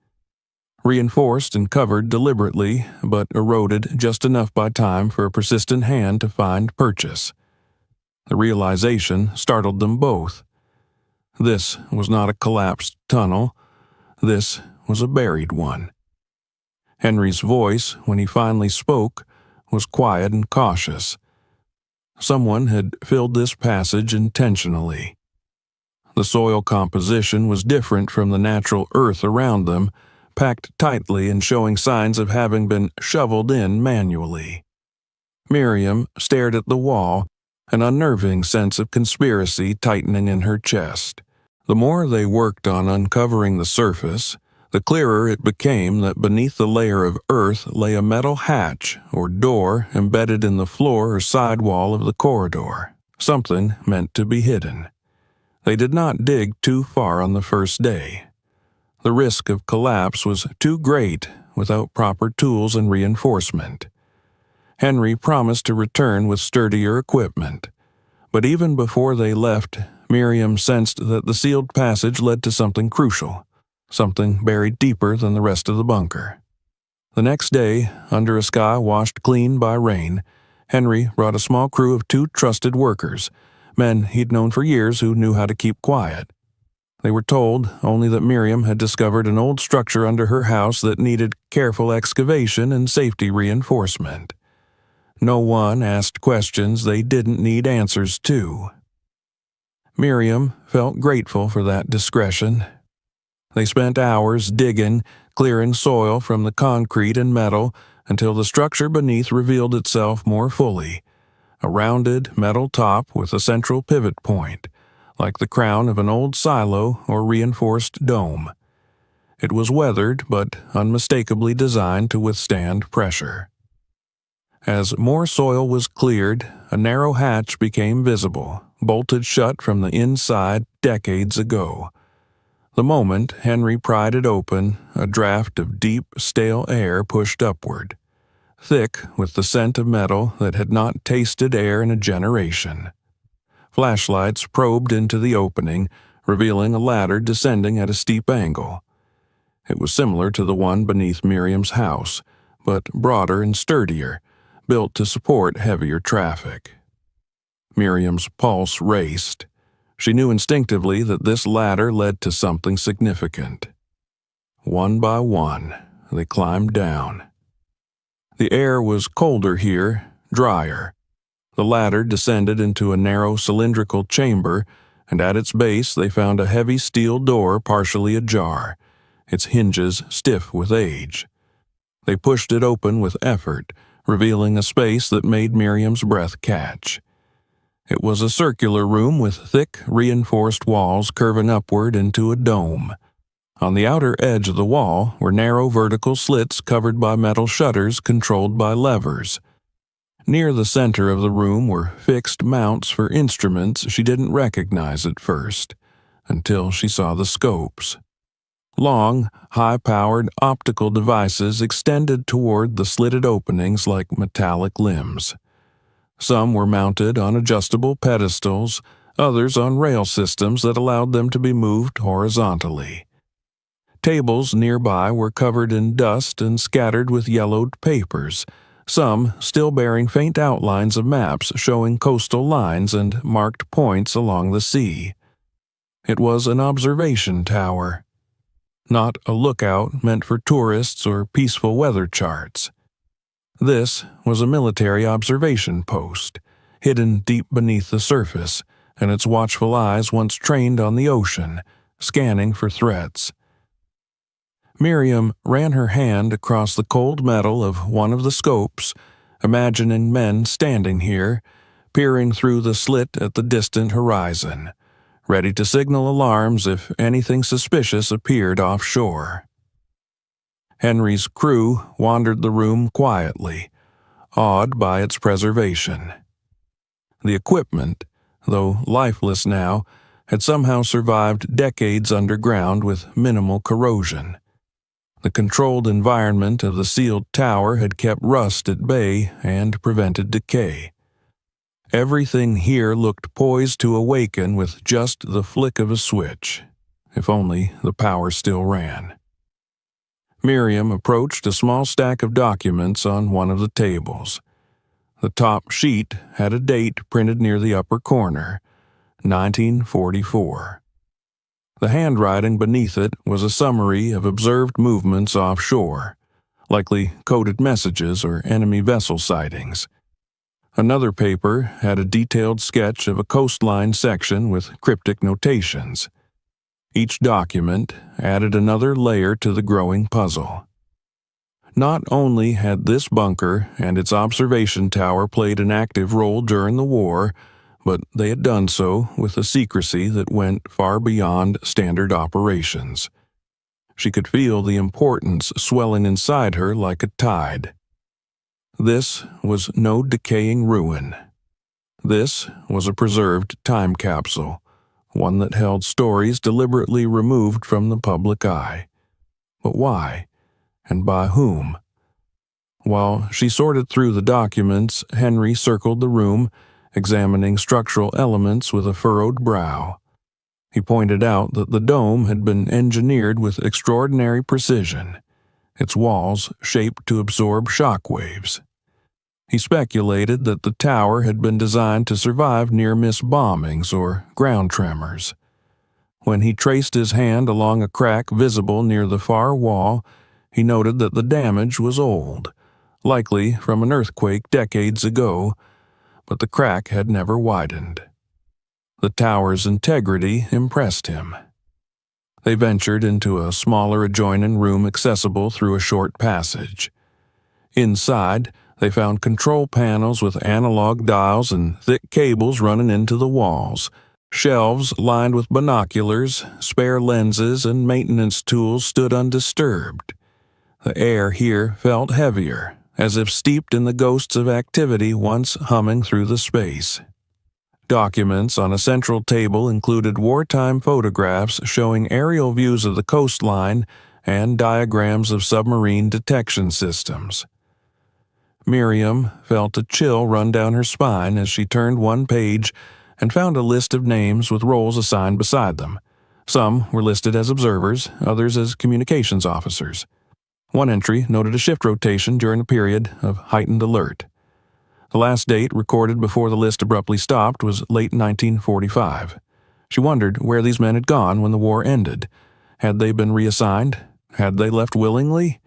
Reinforced and covered deliberately, but eroded just enough by time for a persistent hand to find purchase. The realization startled them both. This was not a collapsed tunnel. This was a buried one. Henry's voice, when he finally spoke, was quiet and cautious. Someone had filled this passage intentionally. The soil composition was different from the natural earth around them, packed tightly and showing signs of having been shoveled in manually. Miriam stared at the wall, an unnerving sense of conspiracy tightening in her chest. The more they worked on uncovering the surface, the clearer it became that beneath the layer of earth lay a metal hatch or door embedded in the floor or sidewall of the corridor, something meant to be hidden. They did not dig too far on the first day. The risk of collapse was too great without proper tools and reinforcement. Henry promised to return with sturdier equipment, but even before they left, Miriam sensed that the sealed passage led to something crucial, something buried deeper than the rest of the bunker. The next day, under a sky washed clean by rain, Henry brought a small crew of 2 trusted workers, men he'd known for years who knew how to keep quiet. They were told only that Miriam had discovered an old structure under her house that needed careful excavation and safety reinforcement. No one asked questions they didn't need answers to. Miriam felt grateful for that discretion. They spent hours digging, clearing soil from the concrete and metal until the structure beneath revealed itself more fully, a rounded metal top with a central pivot point, like the crown of an old silo or reinforced dome. It was weathered but unmistakably designed to withstand pressure. As more soil was cleared, a narrow hatch became visible, bolted shut from the inside decades ago. The moment Henry pried it open, a draft of deep, stale air pushed upward, thick with the scent of metal that had not tasted air in a generation. Flashlights probed into the opening, revealing a ladder descending at a steep angle. It was similar to the one beneath Miriam's house, but broader and sturdier, built to support heavier traffic. Miriam's pulse raced. She knew instinctively that this ladder led to something significant. One by one, they climbed down. The air was colder here, drier. The ladder descended into a narrow cylindrical chamber, and at its base they found a heavy steel door partially ajar, its hinges stiff with age. They pushed it open with effort, revealing a space that made Miriam's breath catch. It was a circular room with thick, reinforced walls curving upward into a dome. On the outer edge of the wall were narrow vertical slits covered by metal shutters controlled by levers. Near the center of the room were fixed mounts for instruments she didn't recognize at first, until she saw the scopes. Long, high-powered optical devices extended toward the slitted openings like metallic limbs. Some were mounted on adjustable pedestals, others on rail systems that allowed them to be moved horizontally. Tables nearby were covered in dust and scattered with yellowed papers, some still bearing faint outlines of maps showing coastal lines and marked points along the sea. It was an observation tower, not a lookout meant for tourists or peaceful weather charts. This was a military observation post, hidden deep beneath the surface, and its watchful eyes once trained on the ocean, scanning for threats. Miriam ran her hand across the cold metal of one of the scopes, imagining men standing here, peering through the slit at the distant horizon, ready to signal alarms if anything suspicious appeared offshore. Henry's crew wandered the room quietly, awed by its preservation. The equipment, though lifeless now, had somehow survived decades underground with minimal corrosion. The controlled environment of the sealed tower had kept rust at bay and prevented decay. Everything here looked poised to awaken with just the flick of a switch, if only the power still ran. Miriam approached a small stack of documents on one of the tables. The top sheet had a date printed near the upper corner, 1944. The handwriting beneath it was a summary of observed movements offshore, likely coded messages or enemy vessel sightings. Another paper had a detailed sketch of a coastline section with cryptic notations. Each document added another layer to the growing puzzle. Not only had this bunker and its observation tower played an active role during the war, but they had done so with a secrecy that went far beyond standard operations. She could feel the importance swelling inside her like a tide. This was no decaying ruin. This was a preserved time capsule, one that held stories deliberately removed from the public eye. But why? And by whom? While she sorted through the documents, Henry circled the room, examining structural elements with a furrowed brow. He pointed out that the dome had been engineered with extraordinary precision, its walls shaped to absorb shock waves. He speculated that the tower had been designed to survive near-miss bombings or ground tremors. When he traced his hand along a crack visible near the far wall, he noted that the damage was old, likely from an earthquake decades ago, but the crack had never widened. The tower's integrity impressed him. They ventured into a smaller adjoining room accessible through a short passage. Inside, they found control panels with analog dials and thick cables running into the walls, shelves lined with binoculars, spare lenses, and maintenance tools stood undisturbed. The air here felt heavier, as if steeped in the ghosts of activity once humming through the space. Documents on a central table included wartime photographs showing aerial views of the coastline and diagrams of submarine detection systems. Miriam felt a chill run down her spine as she turned one page and found a list of names with roles assigned beside them. Some were listed as observers, others as communications officers. One entry noted a shift rotation during a period of heightened alert. The last date recorded before the list abruptly stopped was late 1945. She wondered where these men had gone when the war ended. Had they been reassigned? Had they left willingly?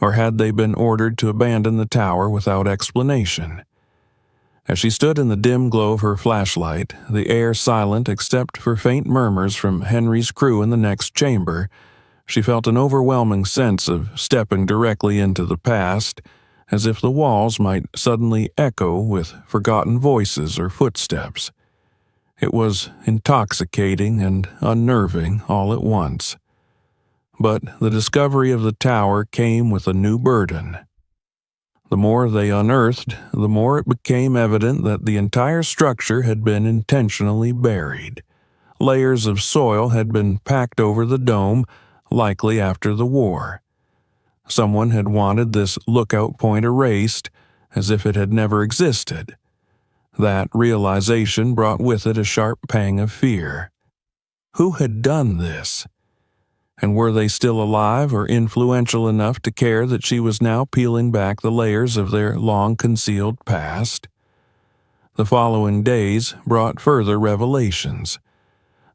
Or had they been ordered to abandon the tower without explanation? As she stood in the dim glow of her flashlight, the air silent except for faint murmurs from Henry's crew in the next chamber, she felt an overwhelming sense of stepping directly into the past, as if the walls might suddenly echo with forgotten voices or footsteps. It was intoxicating and unnerving all at once. But the discovery of the tower came with a new burden. The more they unearthed, the more it became evident that the entire structure had been intentionally buried. Layers of soil had been packed over the dome, likely after the war. Someone had wanted this lookout point erased, as if it had never existed. That realization brought with it a sharp pang of fear. Who had done this? And were they still alive or influential enough to care that she was now peeling back the layers of their long-concealed past? The following days brought further revelations.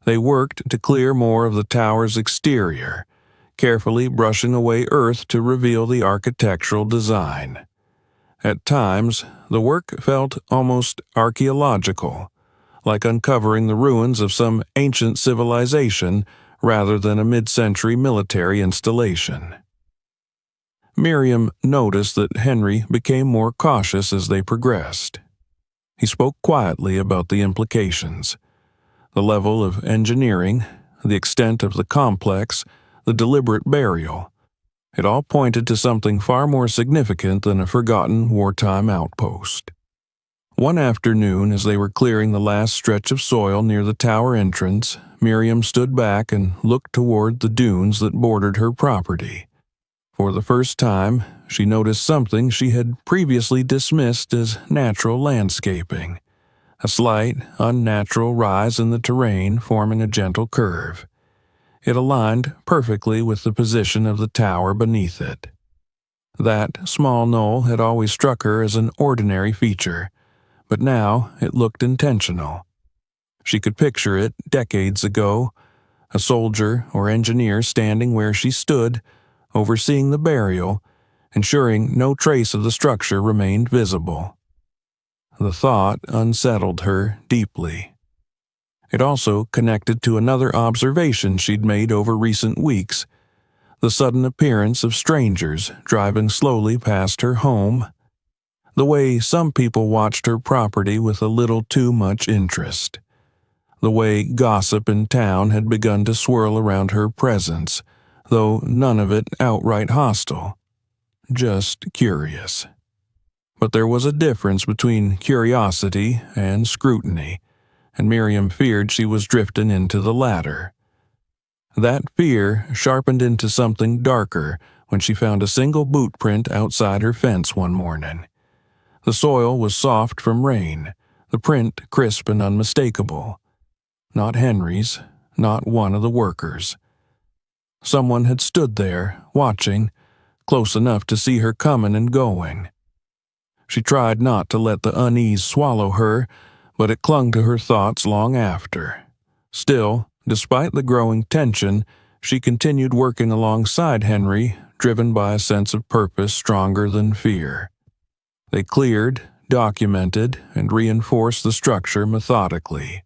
They worked to clear more of the tower's exterior, carefully brushing away earth to reveal the architectural design. At times, the work felt almost archaeological, like uncovering the ruins of some ancient civilization rather than a mid-century military installation. Miriam noticed that Henry became more cautious as they progressed. He spoke quietly about the implications. The level of engineering, the extent of the complex, the deliberate burial. It all pointed to something far more significant than a forgotten wartime outpost. One afternoon, as they were clearing the last stretch of soil near the tower entrance, Miriam stood back and looked toward the dunes that bordered her property. For the first time, she noticed something she had previously dismissed as natural landscaping. A slight, unnatural rise in the terrain forming a gentle curve. It aligned perfectly with the position of the tower beneath it. That small knoll had always struck her as an ordinary feature, but now it looked intentional. She could picture it decades ago, a soldier or engineer standing where she stood, overseeing the burial, ensuring no trace of the structure remained visible. The thought unsettled her deeply. It also connected to another observation she'd made over recent weeks, the sudden appearance of strangers driving slowly past her home. The way some people watched her property with a little too much interest. The way gossip in town had begun to swirl around her presence, though none of it outright hostile. Just curious. But there was a difference between curiosity and scrutiny, and Miriam feared she was drifting into the latter. That fear sharpened into something darker when she found a single boot print outside her fence one morning. The soil was soft from rain, the print crisp and unmistakable. Not Henry's, not one of the workers. Someone had stood there, watching, close enough to see her coming and going. She tried not to let the unease swallow her, but it clung to her thoughts long after. Still, despite the growing tension, she continued working alongside Henry, driven by a sense of purpose stronger than fear. They cleared, documented, and reinforced the structure methodically.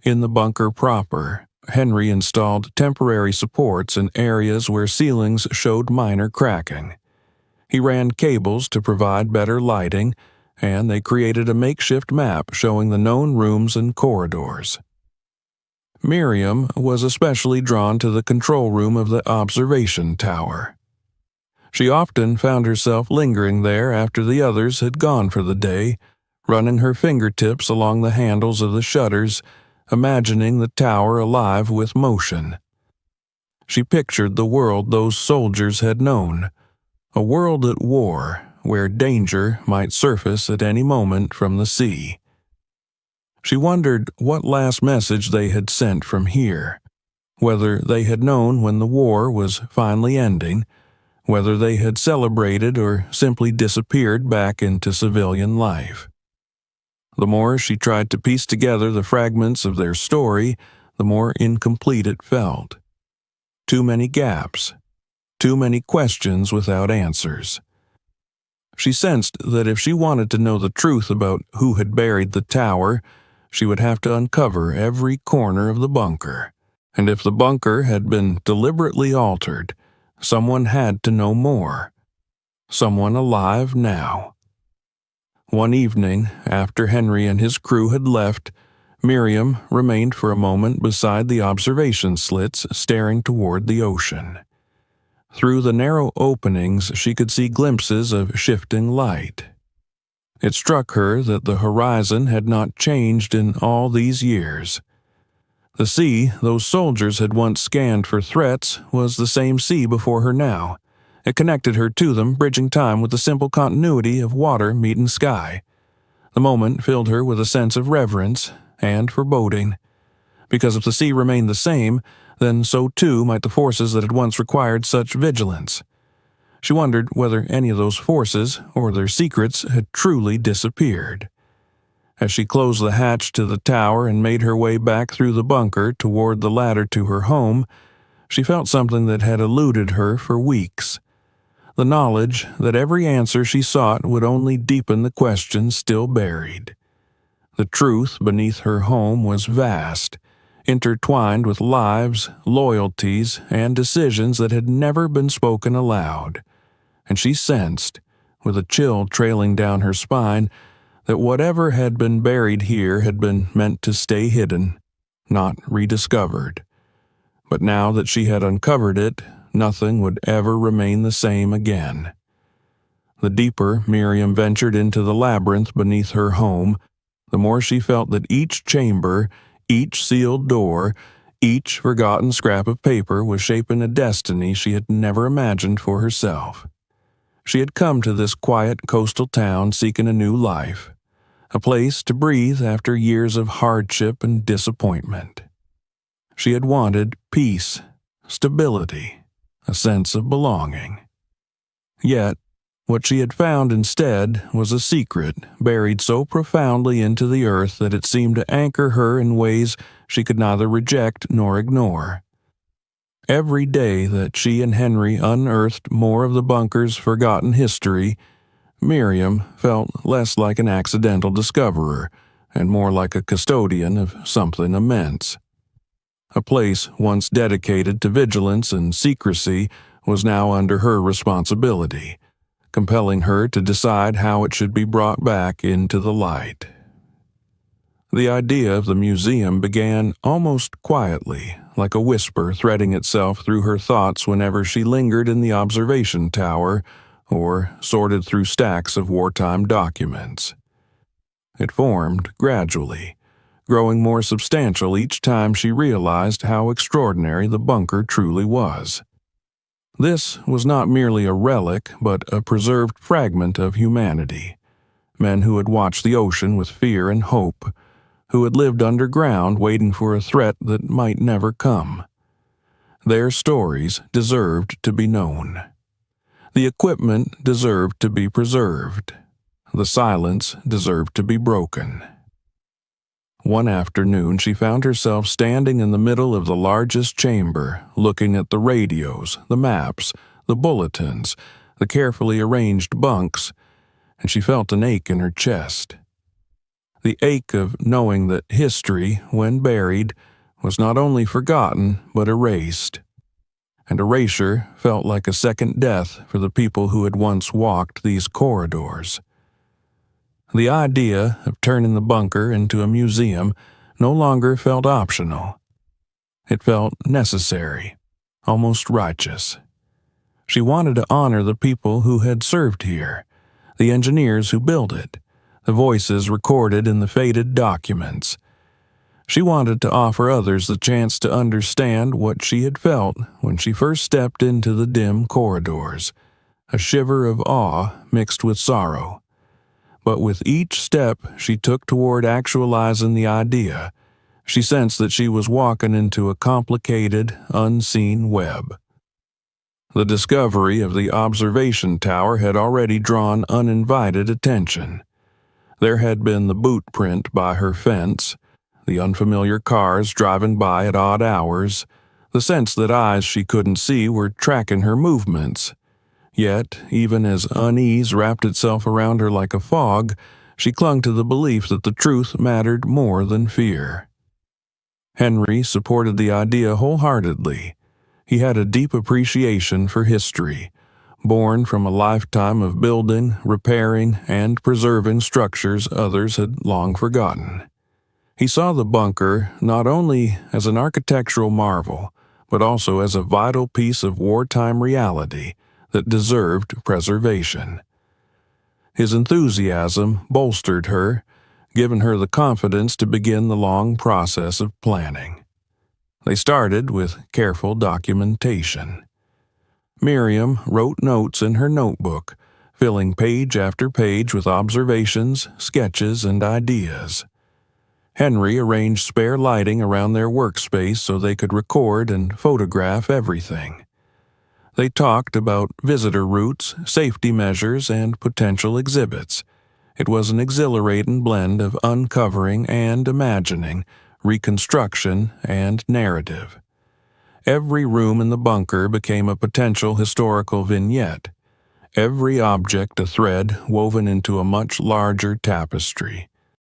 In the bunker proper, Henry installed temporary supports in areas where ceilings showed minor cracking. He ran cables to provide better lighting, and they created a makeshift map showing the known rooms and corridors. Miriam was especially drawn to the control room of the observation tower. She often found herself lingering there after the others had gone for the day, running her fingertips along the handles of the shutters, imagining the tower alive with motion. She pictured the world those soldiers had known, a world at war where danger might surface at any moment from the sea. She wondered what last message they had sent from here, whether they had known when the war was finally ending, whether they had celebrated or simply disappeared back into civilian life. The more she tried to piece together the fragments of their story, the more incomplete it felt. Too many gaps, too many questions without answers. She sensed that if she wanted to know the truth about who had buried the tower, she would have to uncover every corner of the bunker. And if the bunker had been deliberately altered, someone had to know more. Someone alive now. One evening, after Henry and his crew had left, Miriam remained for a moment beside the observation slits, staring toward the ocean. Through the narrow openings, she could see glimpses of shifting light. It struck her that the horizon had not changed in all these years. The sea those soldiers had once scanned for threats was the same sea before her now. It connected her to them, bridging time with the simple continuity of water meeting sky. The moment filled her with a sense of reverence and foreboding. Because if the sea remained the same, then so too might the forces that had once required such vigilance. She wondered whether any of those forces or their secrets had truly disappeared. As she closed the hatch to the tower and made her way back through the bunker toward the ladder to her home, she felt something that had eluded her for weeks. The knowledge that every answer she sought would only deepen the questions still buried. The truth beneath her home was vast, intertwined with lives, loyalties, and decisions that had never been spoken aloud, and she sensed, with a chill trailing down her spine, that whatever had been buried here had been meant to stay hidden, not rediscovered. But now that she had uncovered it, nothing would ever remain the same again. The deeper Miriam ventured into the labyrinth beneath her home, the more she felt that each chamber, each sealed door, each forgotten scrap of paper was shaping a destiny she had never imagined for herself. She had come to this quiet coastal town seeking a new life, a place to breathe after years of hardship and disappointment. She had wanted peace, stability, a sense of belonging. Yet, what she had found instead was a secret buried so profoundly into the earth that it seemed to anchor her in ways she could neither reject nor ignore. Every day that she and Henry unearthed more of the bunker's forgotten history, Miriam felt less like an accidental discoverer and more like a custodian of something immense. A place once dedicated to vigilance and secrecy was now under her responsibility, compelling her to decide how it should be brought back into the light. The idea of the museum began almost quietly, like a whisper threading itself through her thoughts whenever she lingered in the observation tower or sorted through stacks of wartime documents. It formed gradually, growing more substantial each time she realized how extraordinary the bunker truly was. This was not merely a relic, but a preserved fragment of humanity. Men who had watched the ocean with fear and hope, who had lived underground waiting for a threat that might never come. Their stories deserved to be known. The equipment deserved to be preserved. The silence deserved to be broken. One afternoon, she found herself standing in the middle of the largest chamber, looking at the radios, the maps, the bulletins, the carefully arranged bunks, and she felt an ache in her chest. The ache of knowing that history, when buried, was not only forgotten but erased. And erasure felt like a second death for the people who had once walked these corridors. The idea of turning the bunker into a museum no longer felt optional. It felt necessary, almost righteous. She wanted to honor the people who had served here, the engineers who built it, the voices recorded in the faded documents. She wanted to offer others the chance to understand what she had felt when she first stepped into the dim corridors, a shiver of awe mixed with sorrow. But with each step she took toward actualizing the idea, she sensed that she was walking into a complicated, unseen web. The discovery of the observation tower had already drawn uninvited attention. There had been the boot print by her fence, the unfamiliar cars driving by at odd hours, the sense that eyes she couldn't see were tracking her movements. Yet, even as unease wrapped itself around her like a fog, she clung to the belief that the truth mattered more than fear. Henry supported the idea wholeheartedly. He had a deep appreciation for history, born from a lifetime of building, repairing, and preserving structures others had long forgotten. He saw the bunker not only as an architectural marvel, but also as a vital piece of wartime reality that deserved preservation. His enthusiasm bolstered her, giving her the confidence to begin the long process of planning. They started with careful documentation. Miriam wrote notes in her notebook, filling page after page with observations, sketches, and ideas. Henry arranged spare lighting around their workspace so they could record and photograph everything. They talked about visitor routes, safety measures, and potential exhibits. It was an exhilarating blend of uncovering and imagining, reconstruction and narrative. Every room in the bunker became a potential historical vignette, every object a thread woven into a much larger tapestry.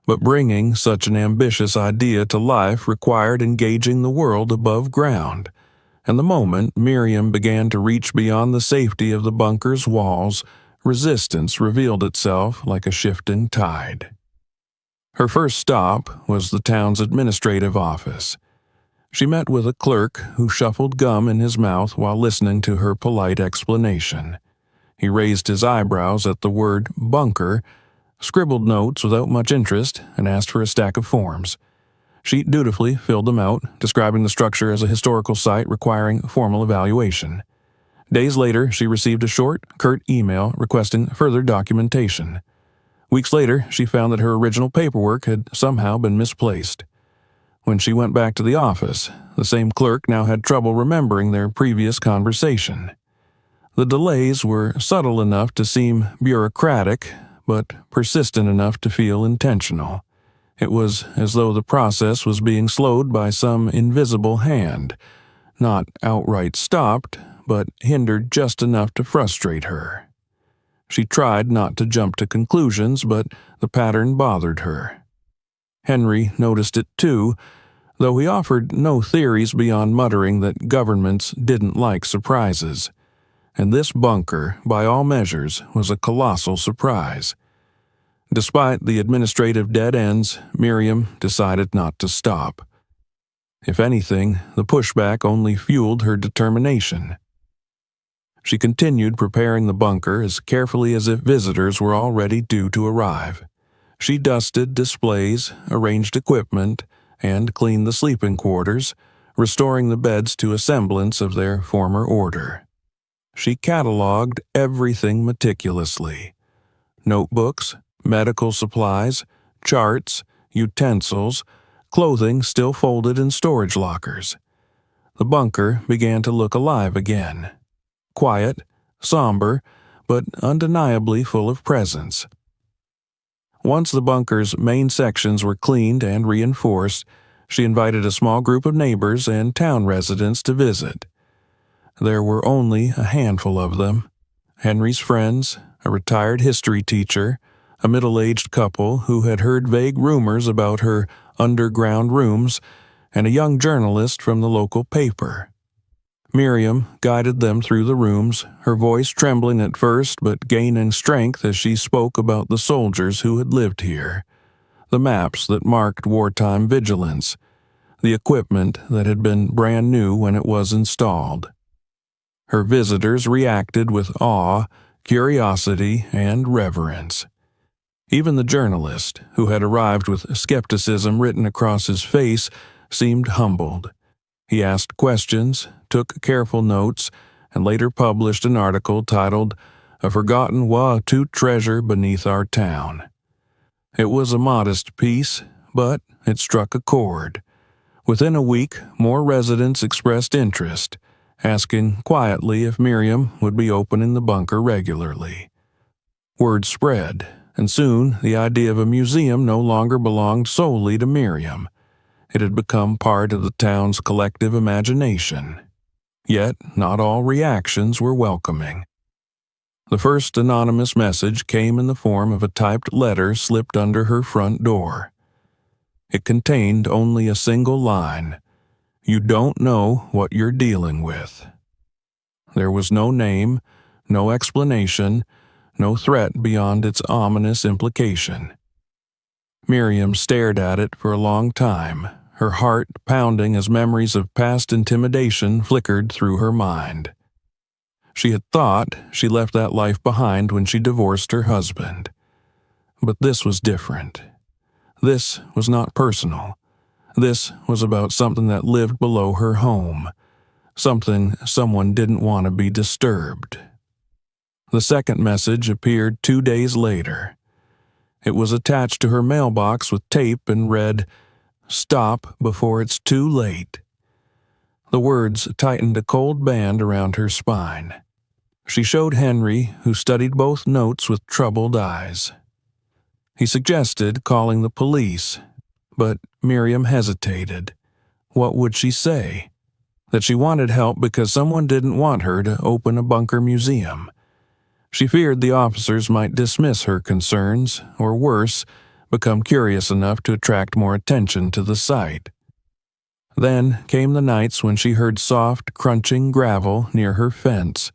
But bringing such an ambitious idea to life required engaging the world above ground, and the moment Miriam began to reach beyond the safety of the bunker's walls, resistance revealed itself like a shifting tide. Her first stop was the town's administrative office. She met with a clerk who shuffled gum in his mouth while listening to her polite explanation. He raised his eyebrows at the word bunker, scribbled notes without much interest, and asked for a stack of forms. She dutifully filled them out, describing the structure as a historical site requiring formal evaluation. Days later, she received a short, curt email requesting further documentation. Weeks later, she found that her original paperwork had somehow been misplaced. When she went back to the office, the same clerk now had trouble remembering their previous conversation. The delays were subtle enough to seem bureaucratic, but persistent enough to feel intentional. It was as though the process was being slowed by some invisible hand, not outright stopped, but hindered just enough to frustrate her. She tried not to jump to conclusions, but the pattern bothered her. Henry noticed it too, though he offered no theories beyond muttering that governments didn't like surprises. And this bunker, by all measures, was a colossal surprise. Despite the administrative dead ends, Miriam decided not to stop. If anything, the pushback only fueled her determination. She continued preparing the bunker as carefully as if visitors were already due to arrive. She dusted displays, arranged equipment, and cleaned the sleeping quarters, restoring the beds to a semblance of their former order. She cataloged everything meticulously. Notebooks, medical supplies, charts, utensils, clothing still folded in storage lockers. The bunker began to look alive again. Quiet, somber, but undeniably full of presence. Once the bunker's main sections were cleaned and reinforced, she invited a small group of neighbors and town residents to visit. There were only a handful of them. Henry's friends, a retired history teacher, a middle-aged couple who had heard vague rumors about her underground rooms, and a young journalist from the local paper. Miriam guided them through the rooms, her voice trembling at first but gaining strength as she spoke about the soldiers who had lived here, the maps that marked wartime vigilance, the equipment that had been brand new when it was installed. Her visitors reacted with awe, curiosity, and reverence. Even the journalist, who had arrived with skepticism written across his face, seemed humbled. He asked questions, took careful notes, and later published an article titled, "A Forgotten Wa-Toot Treasure Beneath Our Town." It was a modest piece, but it struck a chord. Within a week, more residents expressed interest, asking quietly if Miriam would be opening the bunker regularly. Word spread, and soon the idea of a museum no longer belonged solely to Miriam. It had become part of the town's collective imagination. Yet not all reactions were welcoming. The first anonymous message came in the form of a typed letter slipped under her front door. It contained only a single line: "You don't know what you're dealing with." There was no name, no explanation, no threat beyond its ominous implication. Miriam stared at it for a long time, her heart pounding as memories of past intimidation flickered through her mind. She had thought she left that life behind when she divorced her husband. But this was different. This was not personal. This was about something that lived below her home, something someone didn't want to be disturbed. The second message appeared 2 days later. It was attached to her mailbox with tape and read, "Stop before it's too late." The words tightened a cold band around her spine. She showed Henry, who studied both notes with troubled eyes. He suggested calling the police, but Miriam hesitated. What would she say? That she wanted help because someone didn't want her to open a bunker museum. She feared the officers might dismiss her concerns, or worse, become curious enough to attract more attention to the site. Then came the nights when she heard soft, crunching gravel near her fence,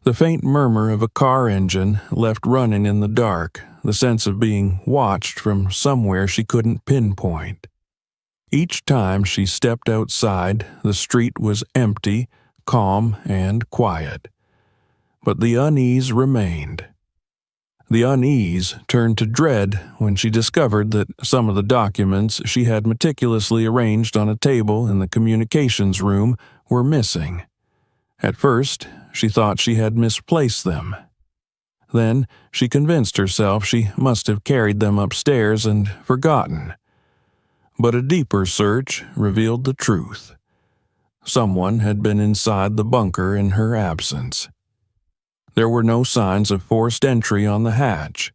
the faint murmur of a car engine left running in the dark, the sense of being watched from somewhere she couldn't pinpoint. Each time she stepped outside, the street was empty, calm, and quiet. But the unease remained. The unease turned to dread when she discovered that some of the documents she had meticulously arranged on a table in the communications room were missing. At first, she thought she had misplaced them. Then she convinced herself she must have carried them upstairs and forgotten. But a deeper search revealed the truth. Someone had been inside the bunker in her absence. There were no signs of forced entry on the hatch.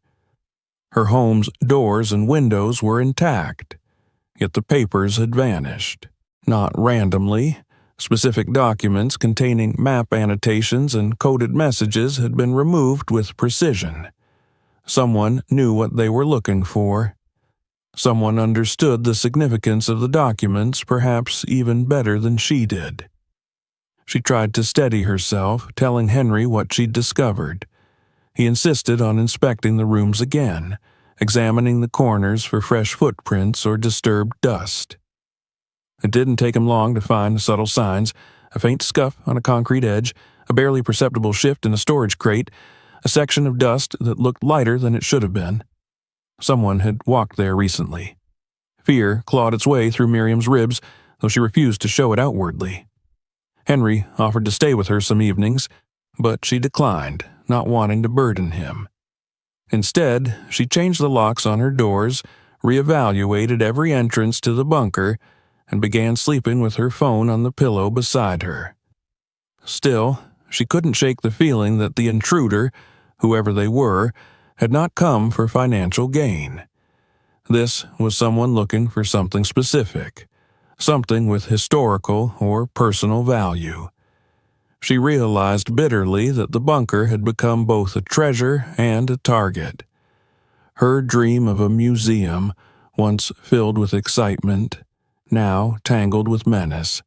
Her home's doors and windows were intact, yet the papers had vanished. Not randomly. Specific documents containing map annotations and coded messages had been removed with precision. Someone knew what they were looking for. Someone understood the significance of the documents perhaps even better than she did. She tried to steady herself, telling Henry what she'd discovered. He insisted on inspecting the rooms again, examining the corners for fresh footprints or disturbed dust. It didn't take him long to find subtle signs: a faint scuff on a concrete edge, a barely perceptible shift in a storage crate, a section of dust that looked lighter than it should have been. Someone had walked there recently. Fear clawed its way through Miriam's ribs, though she refused to show it outwardly. Henry offered to stay with her some evenings, but she declined, not wanting to burden him. Instead, she changed the locks on her doors, reevaluated every entrance to the bunker, and began sleeping with her phone on the pillow beside her. Still, she couldn't shake the feeling that the intruder, whoever they were, had not come for financial gain. This was someone looking for something specific, something with historical or personal value. She realized bitterly that the bunker had become both a treasure and a target. Her dream of a museum, once filled with excitement, now tangled with menace.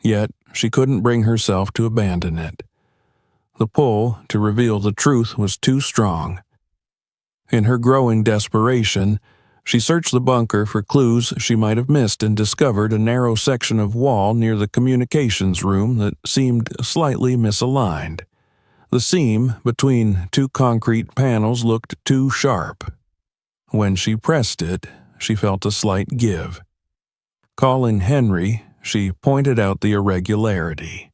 Yet she couldn't bring herself to abandon it. The pull to reveal the truth was too strong. In her growing desperation, she searched the bunker for clues she might have missed and discovered a narrow section of wall near the communications room that seemed slightly misaligned. The seam between two concrete panels looked too sharp. When she pressed it, she felt a slight give. Calling Henry, she pointed out the irregularity.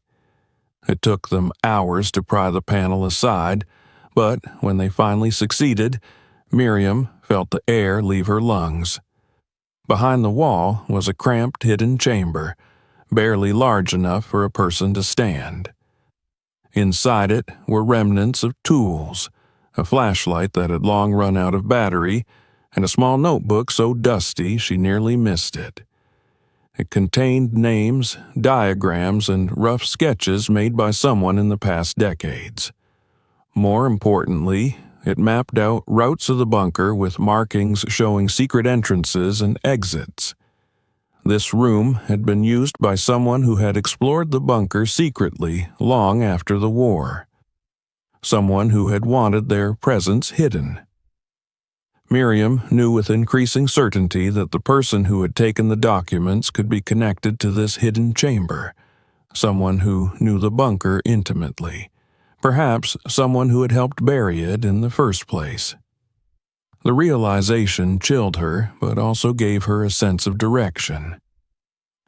It took them hours to pry the panel aside, but when they finally succeeded, Miriam felt the air leave her lungs. Behind the wall was a cramped hidden chamber, barely large enough for a person to stand. Inside it were remnants of tools, a flashlight that had long run out of battery, and a small notebook so dusty she nearly missed it. It contained names, diagrams, and rough sketches made by someone in the past decades. More importantly, it mapped out routes of the bunker with markings showing secret entrances and exits. This room had been used by someone who had explored the bunker secretly long after the war. Someone who had wanted their presence hidden. Miriam knew with increasing certainty that the person who had taken the documents could be connected to this hidden chamber, someone who knew the bunker intimately, perhaps someone who had helped bury it in the first place. The realization chilled her, but also gave her a sense of direction.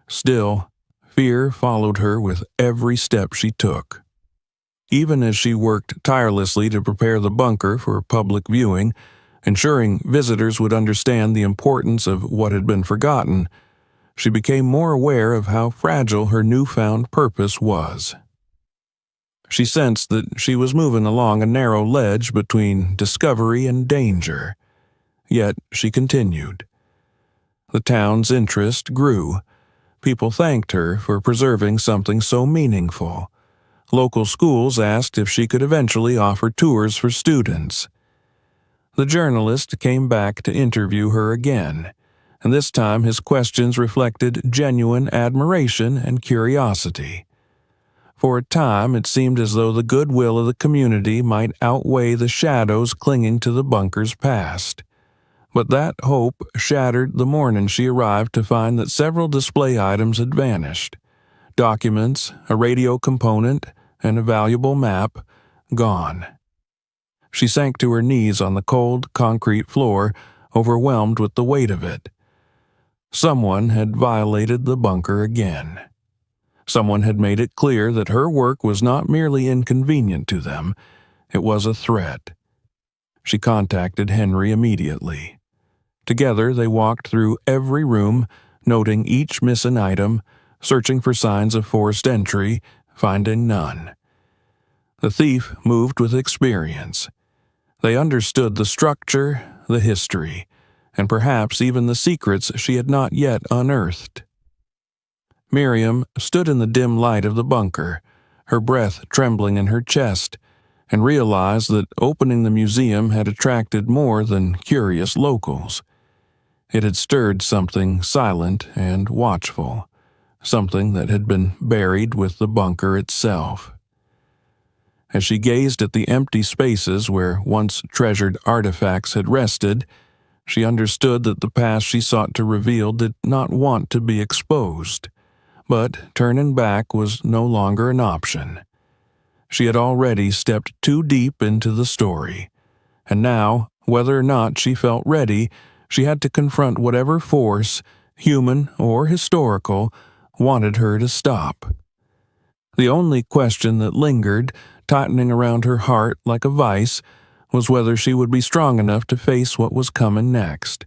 Still, fear followed her with every step she took. Even as she worked tirelessly to prepare the bunker for public viewing, ensuring visitors would understand the importance of what had been forgotten, she became more aware of how fragile her newfound purpose was. She sensed that she was moving along a narrow ledge between discovery and danger. Yet she continued. The town's interest grew. People thanked her for preserving something so meaningful. Local schools asked if she could eventually offer tours for students. The journalist came back to interview her again, and this time his questions reflected genuine admiration and curiosity. For a time it seemed as though the goodwill of the community might outweigh the shadows clinging to the bunker's past. But that hope shattered the morning she arrived to find that several display items had vanished. Documents, a radio component, and a valuable map, gone. She sank to her knees on the cold, concrete floor, overwhelmed with the weight of it. Someone had violated the bunker again. Someone had made it clear that her work was not merely inconvenient to them, it was a threat. She contacted Henry immediately. Together they walked through every room, noting each missing item, searching for signs of forced entry, finding none. The thief moved with experience. They understood the structure, the history, and perhaps even the secrets she had not yet unearthed. Miriam stood in the dim light of the bunker, her breath trembling in her chest, and realized that opening the museum had attracted more than curious locals. It had stirred something silent and watchful, something that had been buried with the bunker itself. As she gazed at the empty spaces where once treasured artifacts had rested, she understood that the past she sought to reveal did not want to be exposed, but turning back was no longer an option. She had already stepped too deep into the story, and now, whether or not she felt ready, she had to confront whatever force, human or historical, wanted her to stop. The only question that lingered, tightening around her heart like a vice, was whether she would be strong enough to face what was coming next.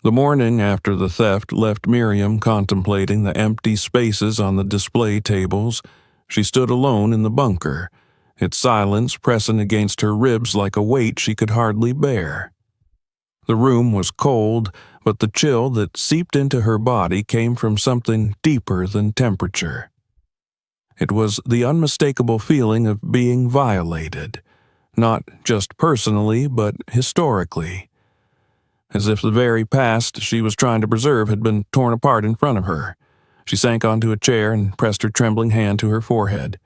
The morning after the theft left Miriam contemplating the empty spaces on the display tables. She stood alone in the bunker, its silence pressing against her ribs like a weight she could hardly bear. The room was cold, but the chill that seeped into her body came from something deeper than temperature. It was the unmistakable feeling of being violated, not just personally, but historically. As if the very past she was trying to preserve had been torn apart in front of her. She sank onto a chair and pressed her trembling hand to her forehead.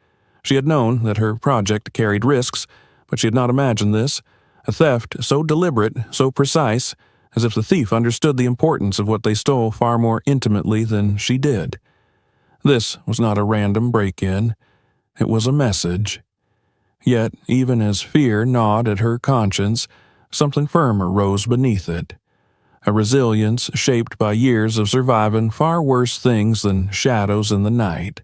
She had known that her project carried risks, but she had not imagined this. A theft so deliberate, so precise, as if the thief understood the importance of what they stole far more intimately than she did. This was not a random break-in. It was a message. Yet, even as fear gnawed at her conscience, something firmer rose beneath it. A resilience shaped by years of surviving far worse things than shadows in the night.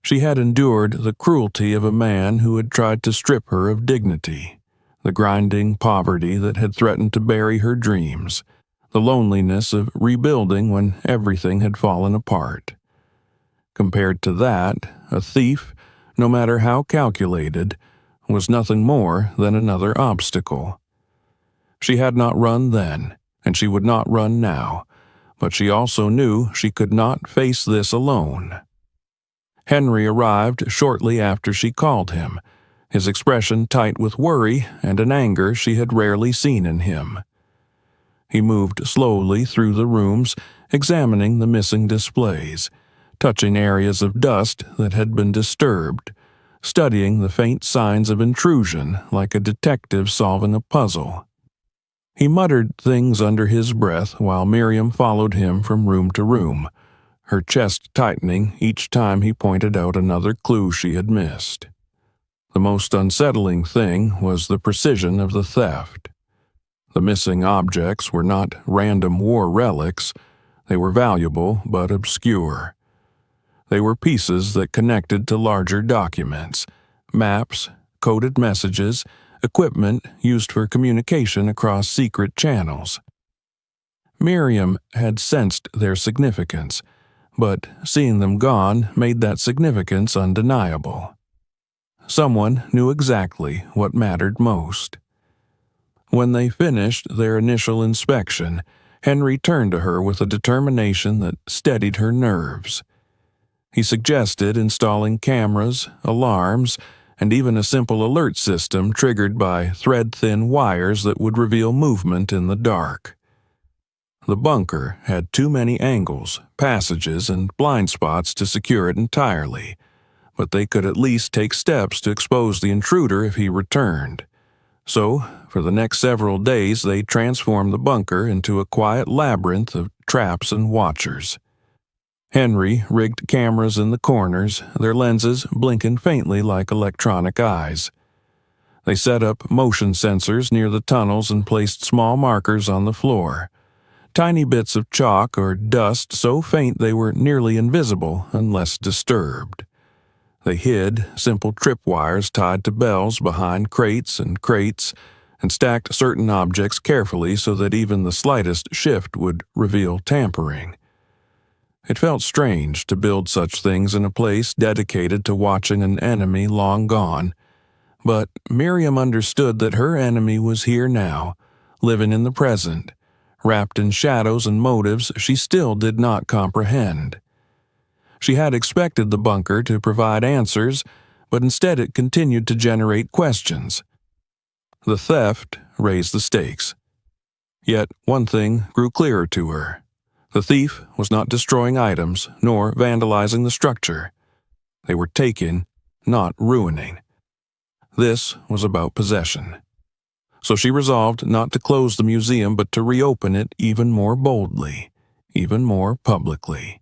She had endured the cruelty of a man who had tried to strip her of dignity, the grinding poverty that had threatened to bury her dreams, the loneliness of rebuilding when everything had fallen apart. Compared to that, a thief, no matter how calculated, was nothing more than another obstacle. She had not run then, and she would not run now, but she also knew she could not face this alone. Henry arrived shortly after she called him, his expression tight with worry and an anger she had rarely seen in him. He moved slowly through the rooms, examining the missing displays, touching areas of dust that had been disturbed, studying the faint signs of intrusion like a detective solving a puzzle. He muttered things under his breath while Miriam followed him from room to room, her chest tightening each time he pointed out another clue she had missed. The most unsettling thing was the precision of the theft. The missing objects were not random war relics. They were valuable but obscure. They were pieces that connected to larger documents, maps, coded messages, equipment used for communication across secret channels. Miriam had sensed their significance, but seeing them gone made that significance undeniable. Someone knew exactly what mattered most. When they finished their initial inspection, Henry turned to her with a determination that steadied her nerves. He suggested installing cameras, alarms, and even a simple alert system triggered by thread-thin wires that would reveal movement in the dark. The bunker had too many angles, passages, and blind spots to secure it entirely, but they could at least take steps to expose the intruder if he returned. So, for the next several days, they transformed the bunker into a quiet labyrinth of traps and watchers. Henry rigged cameras in the corners, their lenses blinking faintly like electronic eyes. They set up motion sensors near the tunnels and placed small markers on the floor, tiny bits of chalk or dust so faint they were nearly invisible unless disturbed. They hid simple tripwires tied to bells behind crates, and stacked certain objects carefully so that even the slightest shift would reveal tampering. It felt strange to build such things in a place dedicated to watching an enemy long gone, but Miriam understood that her enemy was here now, living in the present, wrapped in shadows and motives she still did not comprehend. She had expected the bunker to provide answers, but instead it continued to generate questions. The theft raised the stakes. Yet one thing grew clearer to her. The thief was not destroying items nor vandalizing the structure. They were taking, not ruining. This was about possession. So she resolved not to close the museum but to reopen it even more boldly, even more publicly.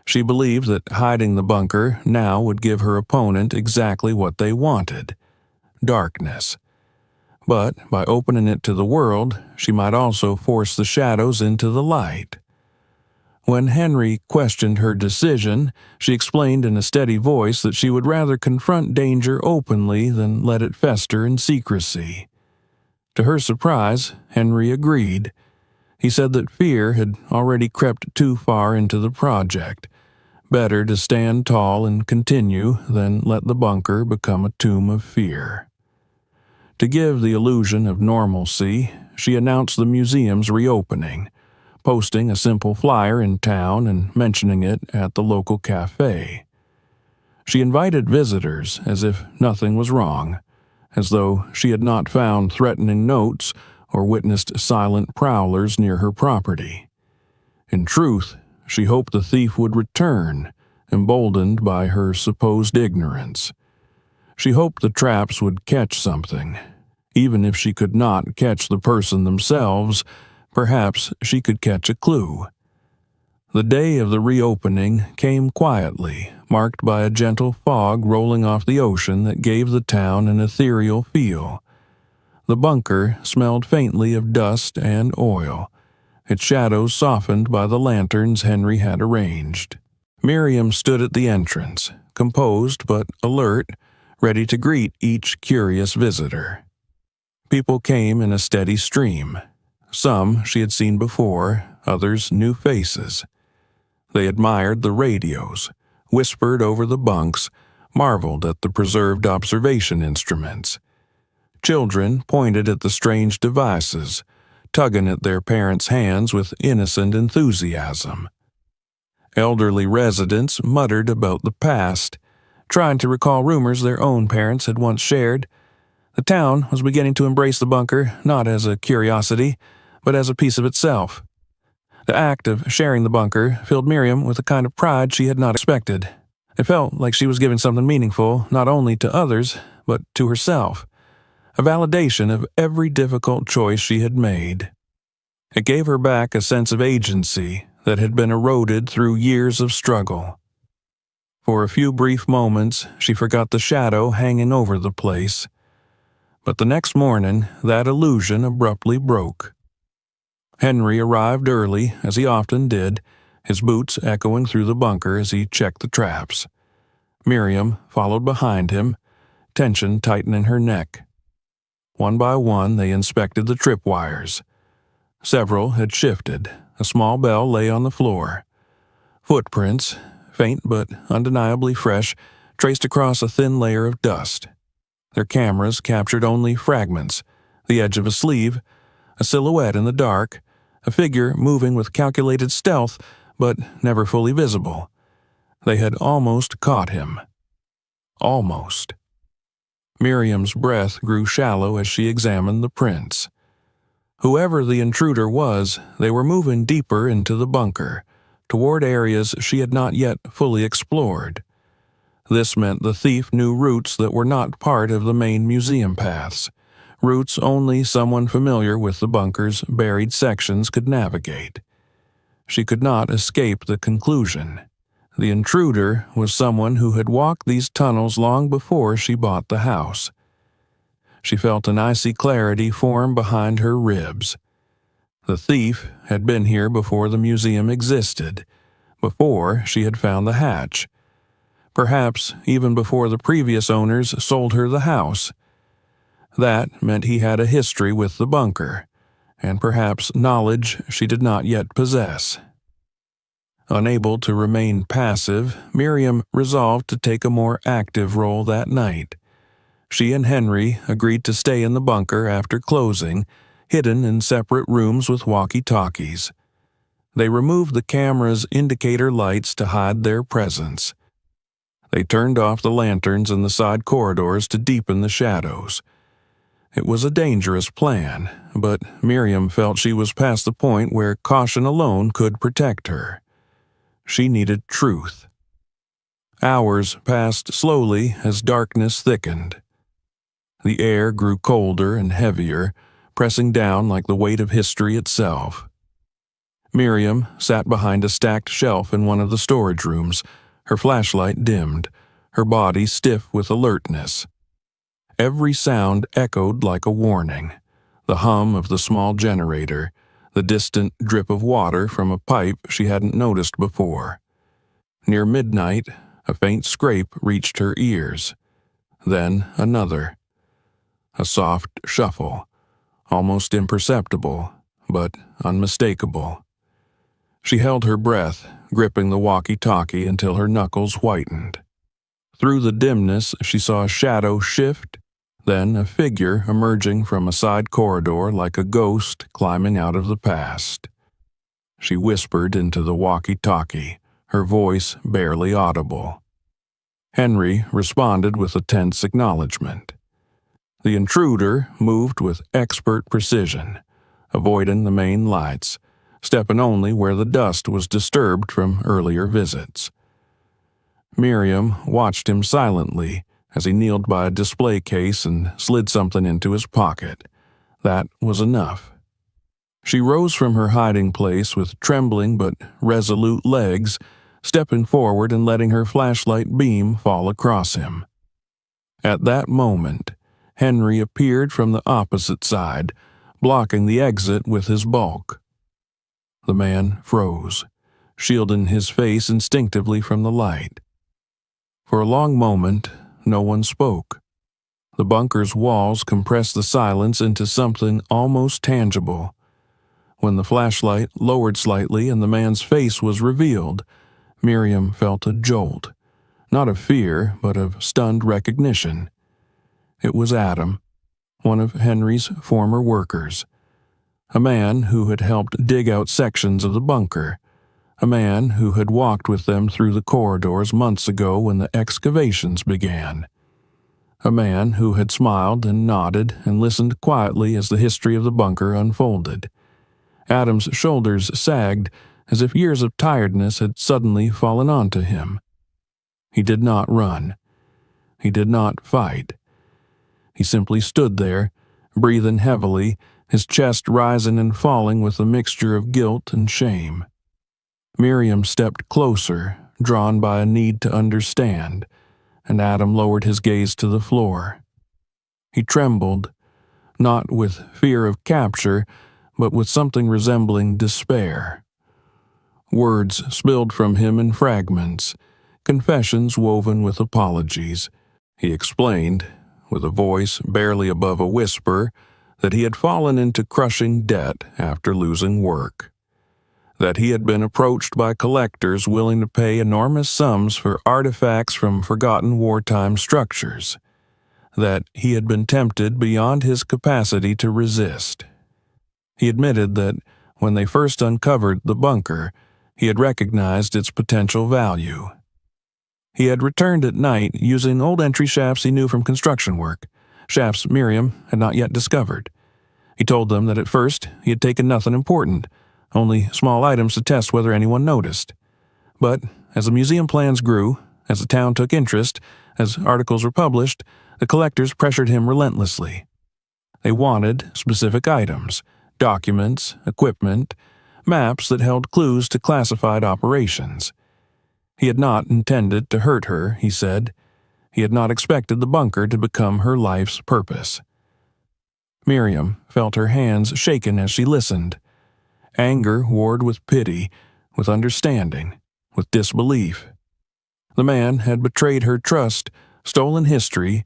She believed that hiding the bunker now would give her opponent exactly what they wanted: darkness. But by opening it to the world, she might also force the shadows into the light. When Henry questioned her decision, she explained in a steady voice that she would rather confront danger openly than let it fester in secrecy. To her surprise, Henry agreed. He said that fear had already crept too far into the project. Better to stand tall and continue than let the bunker become a tomb of fear. To give the illusion of normalcy, she announced the museum's reopening, posting a simple flyer in town and mentioning it at the local cafe. She invited visitors as if nothing was wrong, as though she had not found threatening notes or witnessed silent prowlers near her property. In truth, she hoped the thief would return, emboldened by her supposed ignorance. She hoped the traps would catch something. Even if she could not catch the person themselves, perhaps she could catch a clue. The day of the reopening came quietly, marked by a gentle fog rolling off the ocean that gave the town an ethereal feel. The bunker smelled faintly of dust and oil, its shadows softened by the lanterns Henry had arranged. Miriam stood at the entrance, composed but alert, ready to greet each curious visitor. People came in a steady stream. Some she had seen before, others new faces. They admired the radios, whispered over the bunks, marveled at the preserved observation instruments. Children pointed at the strange devices, tugging at their parents' hands with innocent enthusiasm. Elderly residents muttered about the past, trying to recall rumors their own parents had once shared. The town was beginning to embrace the bunker not as a curiosity, but as a piece of itself. The act of sharing the bunker filled Miriam with a kind of pride she had not expected. It felt like she was giving something meaningful not only to others, but to herself, a validation of every difficult choice she had made. It gave her back a sense of agency that had been eroded through years of struggle. For a few brief moments, she forgot the shadow hanging over the place. But the next morning, that illusion abruptly broke. Henry arrived early, as he often did, his boots echoing through the bunker as he checked the traps. Miriam followed behind him, tension tightening her neck. One by one, they inspected the tripwires. Several had shifted. A small bell lay on the floor. Footprints, faint but undeniably fresh, traced across a thin layer of dust. Their cameras captured only fragments, the edge of a sleeve, a silhouette in the dark, a figure moving with calculated stealth, but never fully visible. They had almost caught him. Almost. Miriam's breath grew shallow as she examined the prints. Whoever the intruder was, they were moving deeper into the bunker, toward areas she had not yet fully explored. This meant the thief knew routes that were not part of the main museum paths, routes only someone familiar with the bunker's buried sections could navigate. She could not escape the conclusion. The intruder was someone who had walked these tunnels long before she bought the house. She felt an icy clarity form behind her ribs. The thief had been here before the museum existed, before she had found the hatch. Perhaps even before the previous owners sold her the house. That meant he had a history with the bunker, and perhaps knowledge she did not yet possess. Unable to remain passive, Miriam resolved to take a more active role that night. She and Henry agreed to stay in the bunker after closing, hidden in separate rooms with walkie-talkies. They removed the camera's indicator lights to hide their presence. They turned off the lanterns in the side corridors to deepen the shadows. It was a dangerous plan, but Miriam felt she was past the point where caution alone could protect her. She needed truth. Hours passed slowly as darkness thickened. The air grew colder and heavier, pressing down like the weight of history itself. Miriam sat behind a stacked shelf in one of the storage rooms, her flashlight dimmed, her body stiff with alertness. Every sound echoed like a warning, the hum of the small generator, the distant drip of water from a pipe she hadn't noticed before. Near midnight, a faint scrape reached her ears. Then another. A soft shuffle, almost imperceptible, but unmistakable. She held her breath, gripping the walkie-talkie until her knuckles whitened. Through the dimness, she saw a shadow shift, then a figure emerging from a side corridor like a ghost climbing out of the past. She whispered into the walkie-talkie, her voice barely audible. Henry responded with a tense acknowledgement. The intruder moved with expert precision, avoiding the main lights, stepping only where the dust was disturbed from earlier visits. Miriam watched him silently as he kneeled by a display case and slid something into his pocket. That was enough. She rose from her hiding place with trembling but resolute legs, stepping forward and letting her flashlight beam fall across him. At that moment, Henry appeared from the opposite side, blocking the exit with his bulk. The man froze, shielding his face instinctively from the light. For a long moment, no one spoke. The bunker's walls compressed the silence into something almost tangible. When the flashlight lowered slightly and the man's face was revealed, Miriam felt a jolt, not of fear, but of stunned recognition. It was Adam, one of Henry's former workers, a man who had helped dig out sections of the bunker, a man who had walked with them through the corridors months ago when the excavations began, a man who had smiled and nodded and listened quietly as the history of the bunker unfolded. Adam's shoulders sagged as if years of tiredness had suddenly fallen onto him. He did not run. He did not fight. He simply stood there, breathing heavily, his chest rising and falling with a mixture of guilt and shame. Miriam stepped closer, drawn by a need to understand, and Adam lowered his gaze to the floor. He trembled, not with fear of capture, but with something resembling despair. Words spilled from him in fragments, confessions woven with apologies. He explained, with a voice barely above a whisper, that he had fallen into crushing debt after losing work, that he had been approached by collectors willing to pay enormous sums for artifacts from forgotten wartime structures, that he had been tempted beyond his capacity to resist. He admitted that when they first uncovered the bunker, he had recognized its potential value. He had returned at night using old entry shafts he knew from construction work, shafts Miriam had not yet discovered. He told them that at first he had taken nothing important, only small items to test whether anyone noticed. But as the museum plans grew, as the town took interest, as articles were published, the collectors pressured him relentlessly. They wanted specific items, documents, equipment, maps that held clues to classified operations. He had not intended to hurt her, he said. He had not expected the bunker to become her life's purpose. Miriam felt her hands shaken as she listened. Anger warred with pity, with understanding, with disbelief. The man had betrayed her trust, stolen history,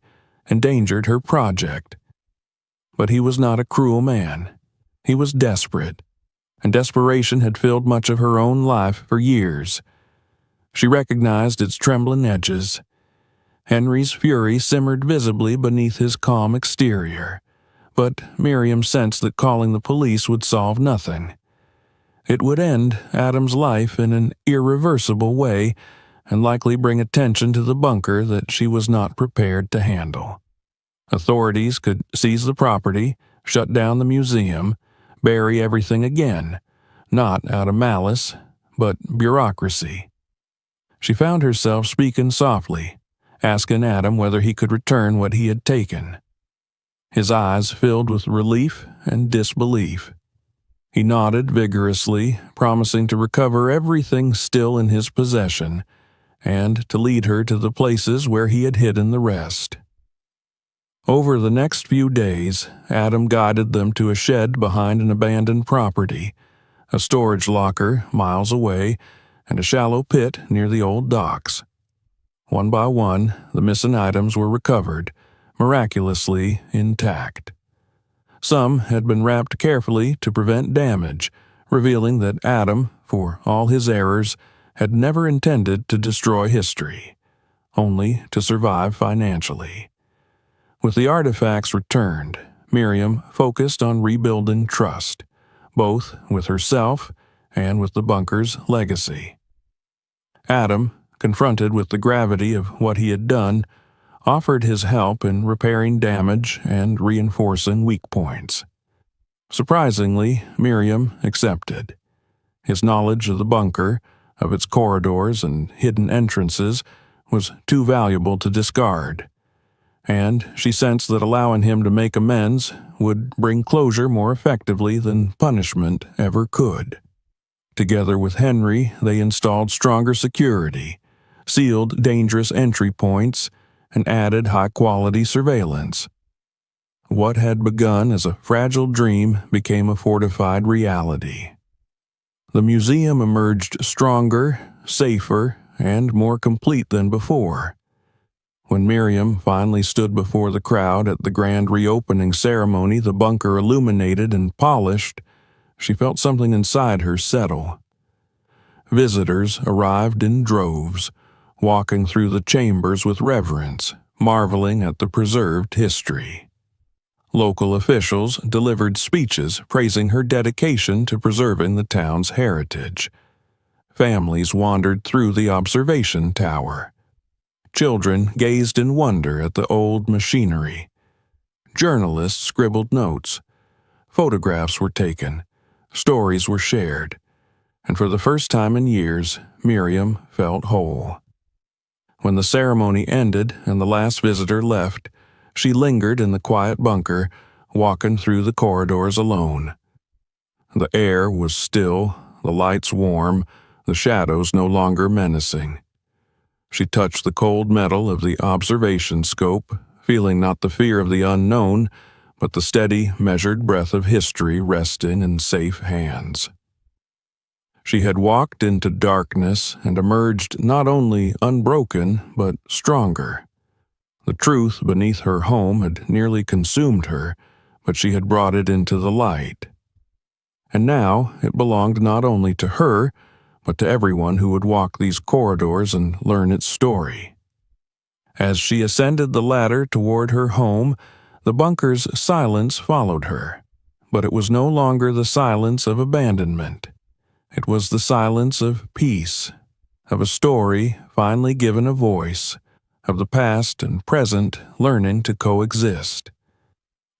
endangered her project. But he was not a cruel man. He was desperate, and desperation had filled much of her own life for years. She recognized its trembling edges. Henry's fury simmered visibly beneath his calm exterior, but Miriam sensed that calling the police would solve nothing. It would end Adam's life in an irreversible way and likely bring attention to the bunker that she was not prepared to handle. Authorities could seize the property, shut down the museum, bury everything again, not out of malice, but bureaucracy. She found herself speaking softly, asking Adam whether he could return what he had taken. His eyes filled with relief and disbelief. He nodded vigorously, promising to recover everything still in his possession, and to lead her to the places where he had hidden the rest. Over the next few days, Adam guided them to a shed behind an abandoned property, a storage locker miles away, and a shallow pit near the old docks. One by one, the missing items were recovered, miraculously intact. Some had been wrapped carefully to prevent damage, revealing that Adam, for all his errors, had never intended to destroy history, only to survive financially. With the artifacts returned, Miriam focused on rebuilding trust, both with herself and with the bunker's legacy. Adam, confronted with the gravity of what he had done, offered his help in repairing damage and reinforcing weak points. Surprisingly, Miriam accepted. His knowledge of the bunker, of its corridors and hidden entrances, was too valuable to discard, and she sensed that allowing him to make amends would bring closure more effectively than punishment ever could. Together with Henry, they installed stronger security, sealed dangerous entry points, and added high-quality surveillance. What had begun as a fragile dream became a fortified reality. The museum emerged stronger, safer, and more complete than before. When Miriam finally stood before the crowd at the grand reopening ceremony, the bunker illuminated and polished, she felt something inside her settle. Visitors arrived in droves, walking through the chambers with reverence, marveling at the preserved history. Local officials delivered speeches praising her dedication to preserving the town's heritage. Families wandered through the observation tower. Children gazed in wonder at the old machinery. Journalists scribbled notes. Photographs were taken. Stories were shared. And for the first time in years, Miriam felt whole. When the ceremony ended and the last visitor left, she lingered in the quiet bunker, walking through the corridors alone. The air was still, the lights warm, the shadows no longer menacing. She touched the cold metal of the observation scope, feeling not the fear of the unknown, but the steady, measured breath of history resting in safe hands. She had walked into darkness and emerged not only unbroken, but stronger. The truth beneath her home had nearly consumed her, but she had brought it into the light. And now it belonged not only to her, but to everyone who would walk these corridors and learn its story. As she ascended the ladder toward her home, the bunker's silence followed her. But it was no longer the silence of abandonment. It was the silence of peace, of a story finally given a voice, of the past and present learning to coexist.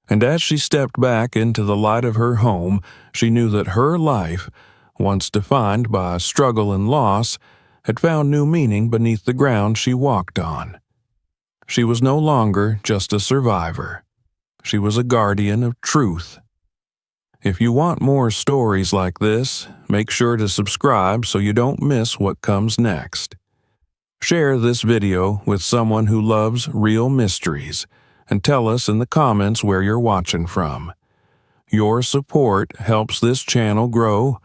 And as she stepped back into the light of her home, she knew that her life, once defined by struggle and loss, had found new meaning beneath the ground she walked on. She was no longer just a survivor. She was a guardian of truth. If you want more stories like this, make sure to subscribe so you don't miss what comes next. Share this video with someone who loves real mysteries, and tell us in the comments where you're watching from. Your support helps this channel grow,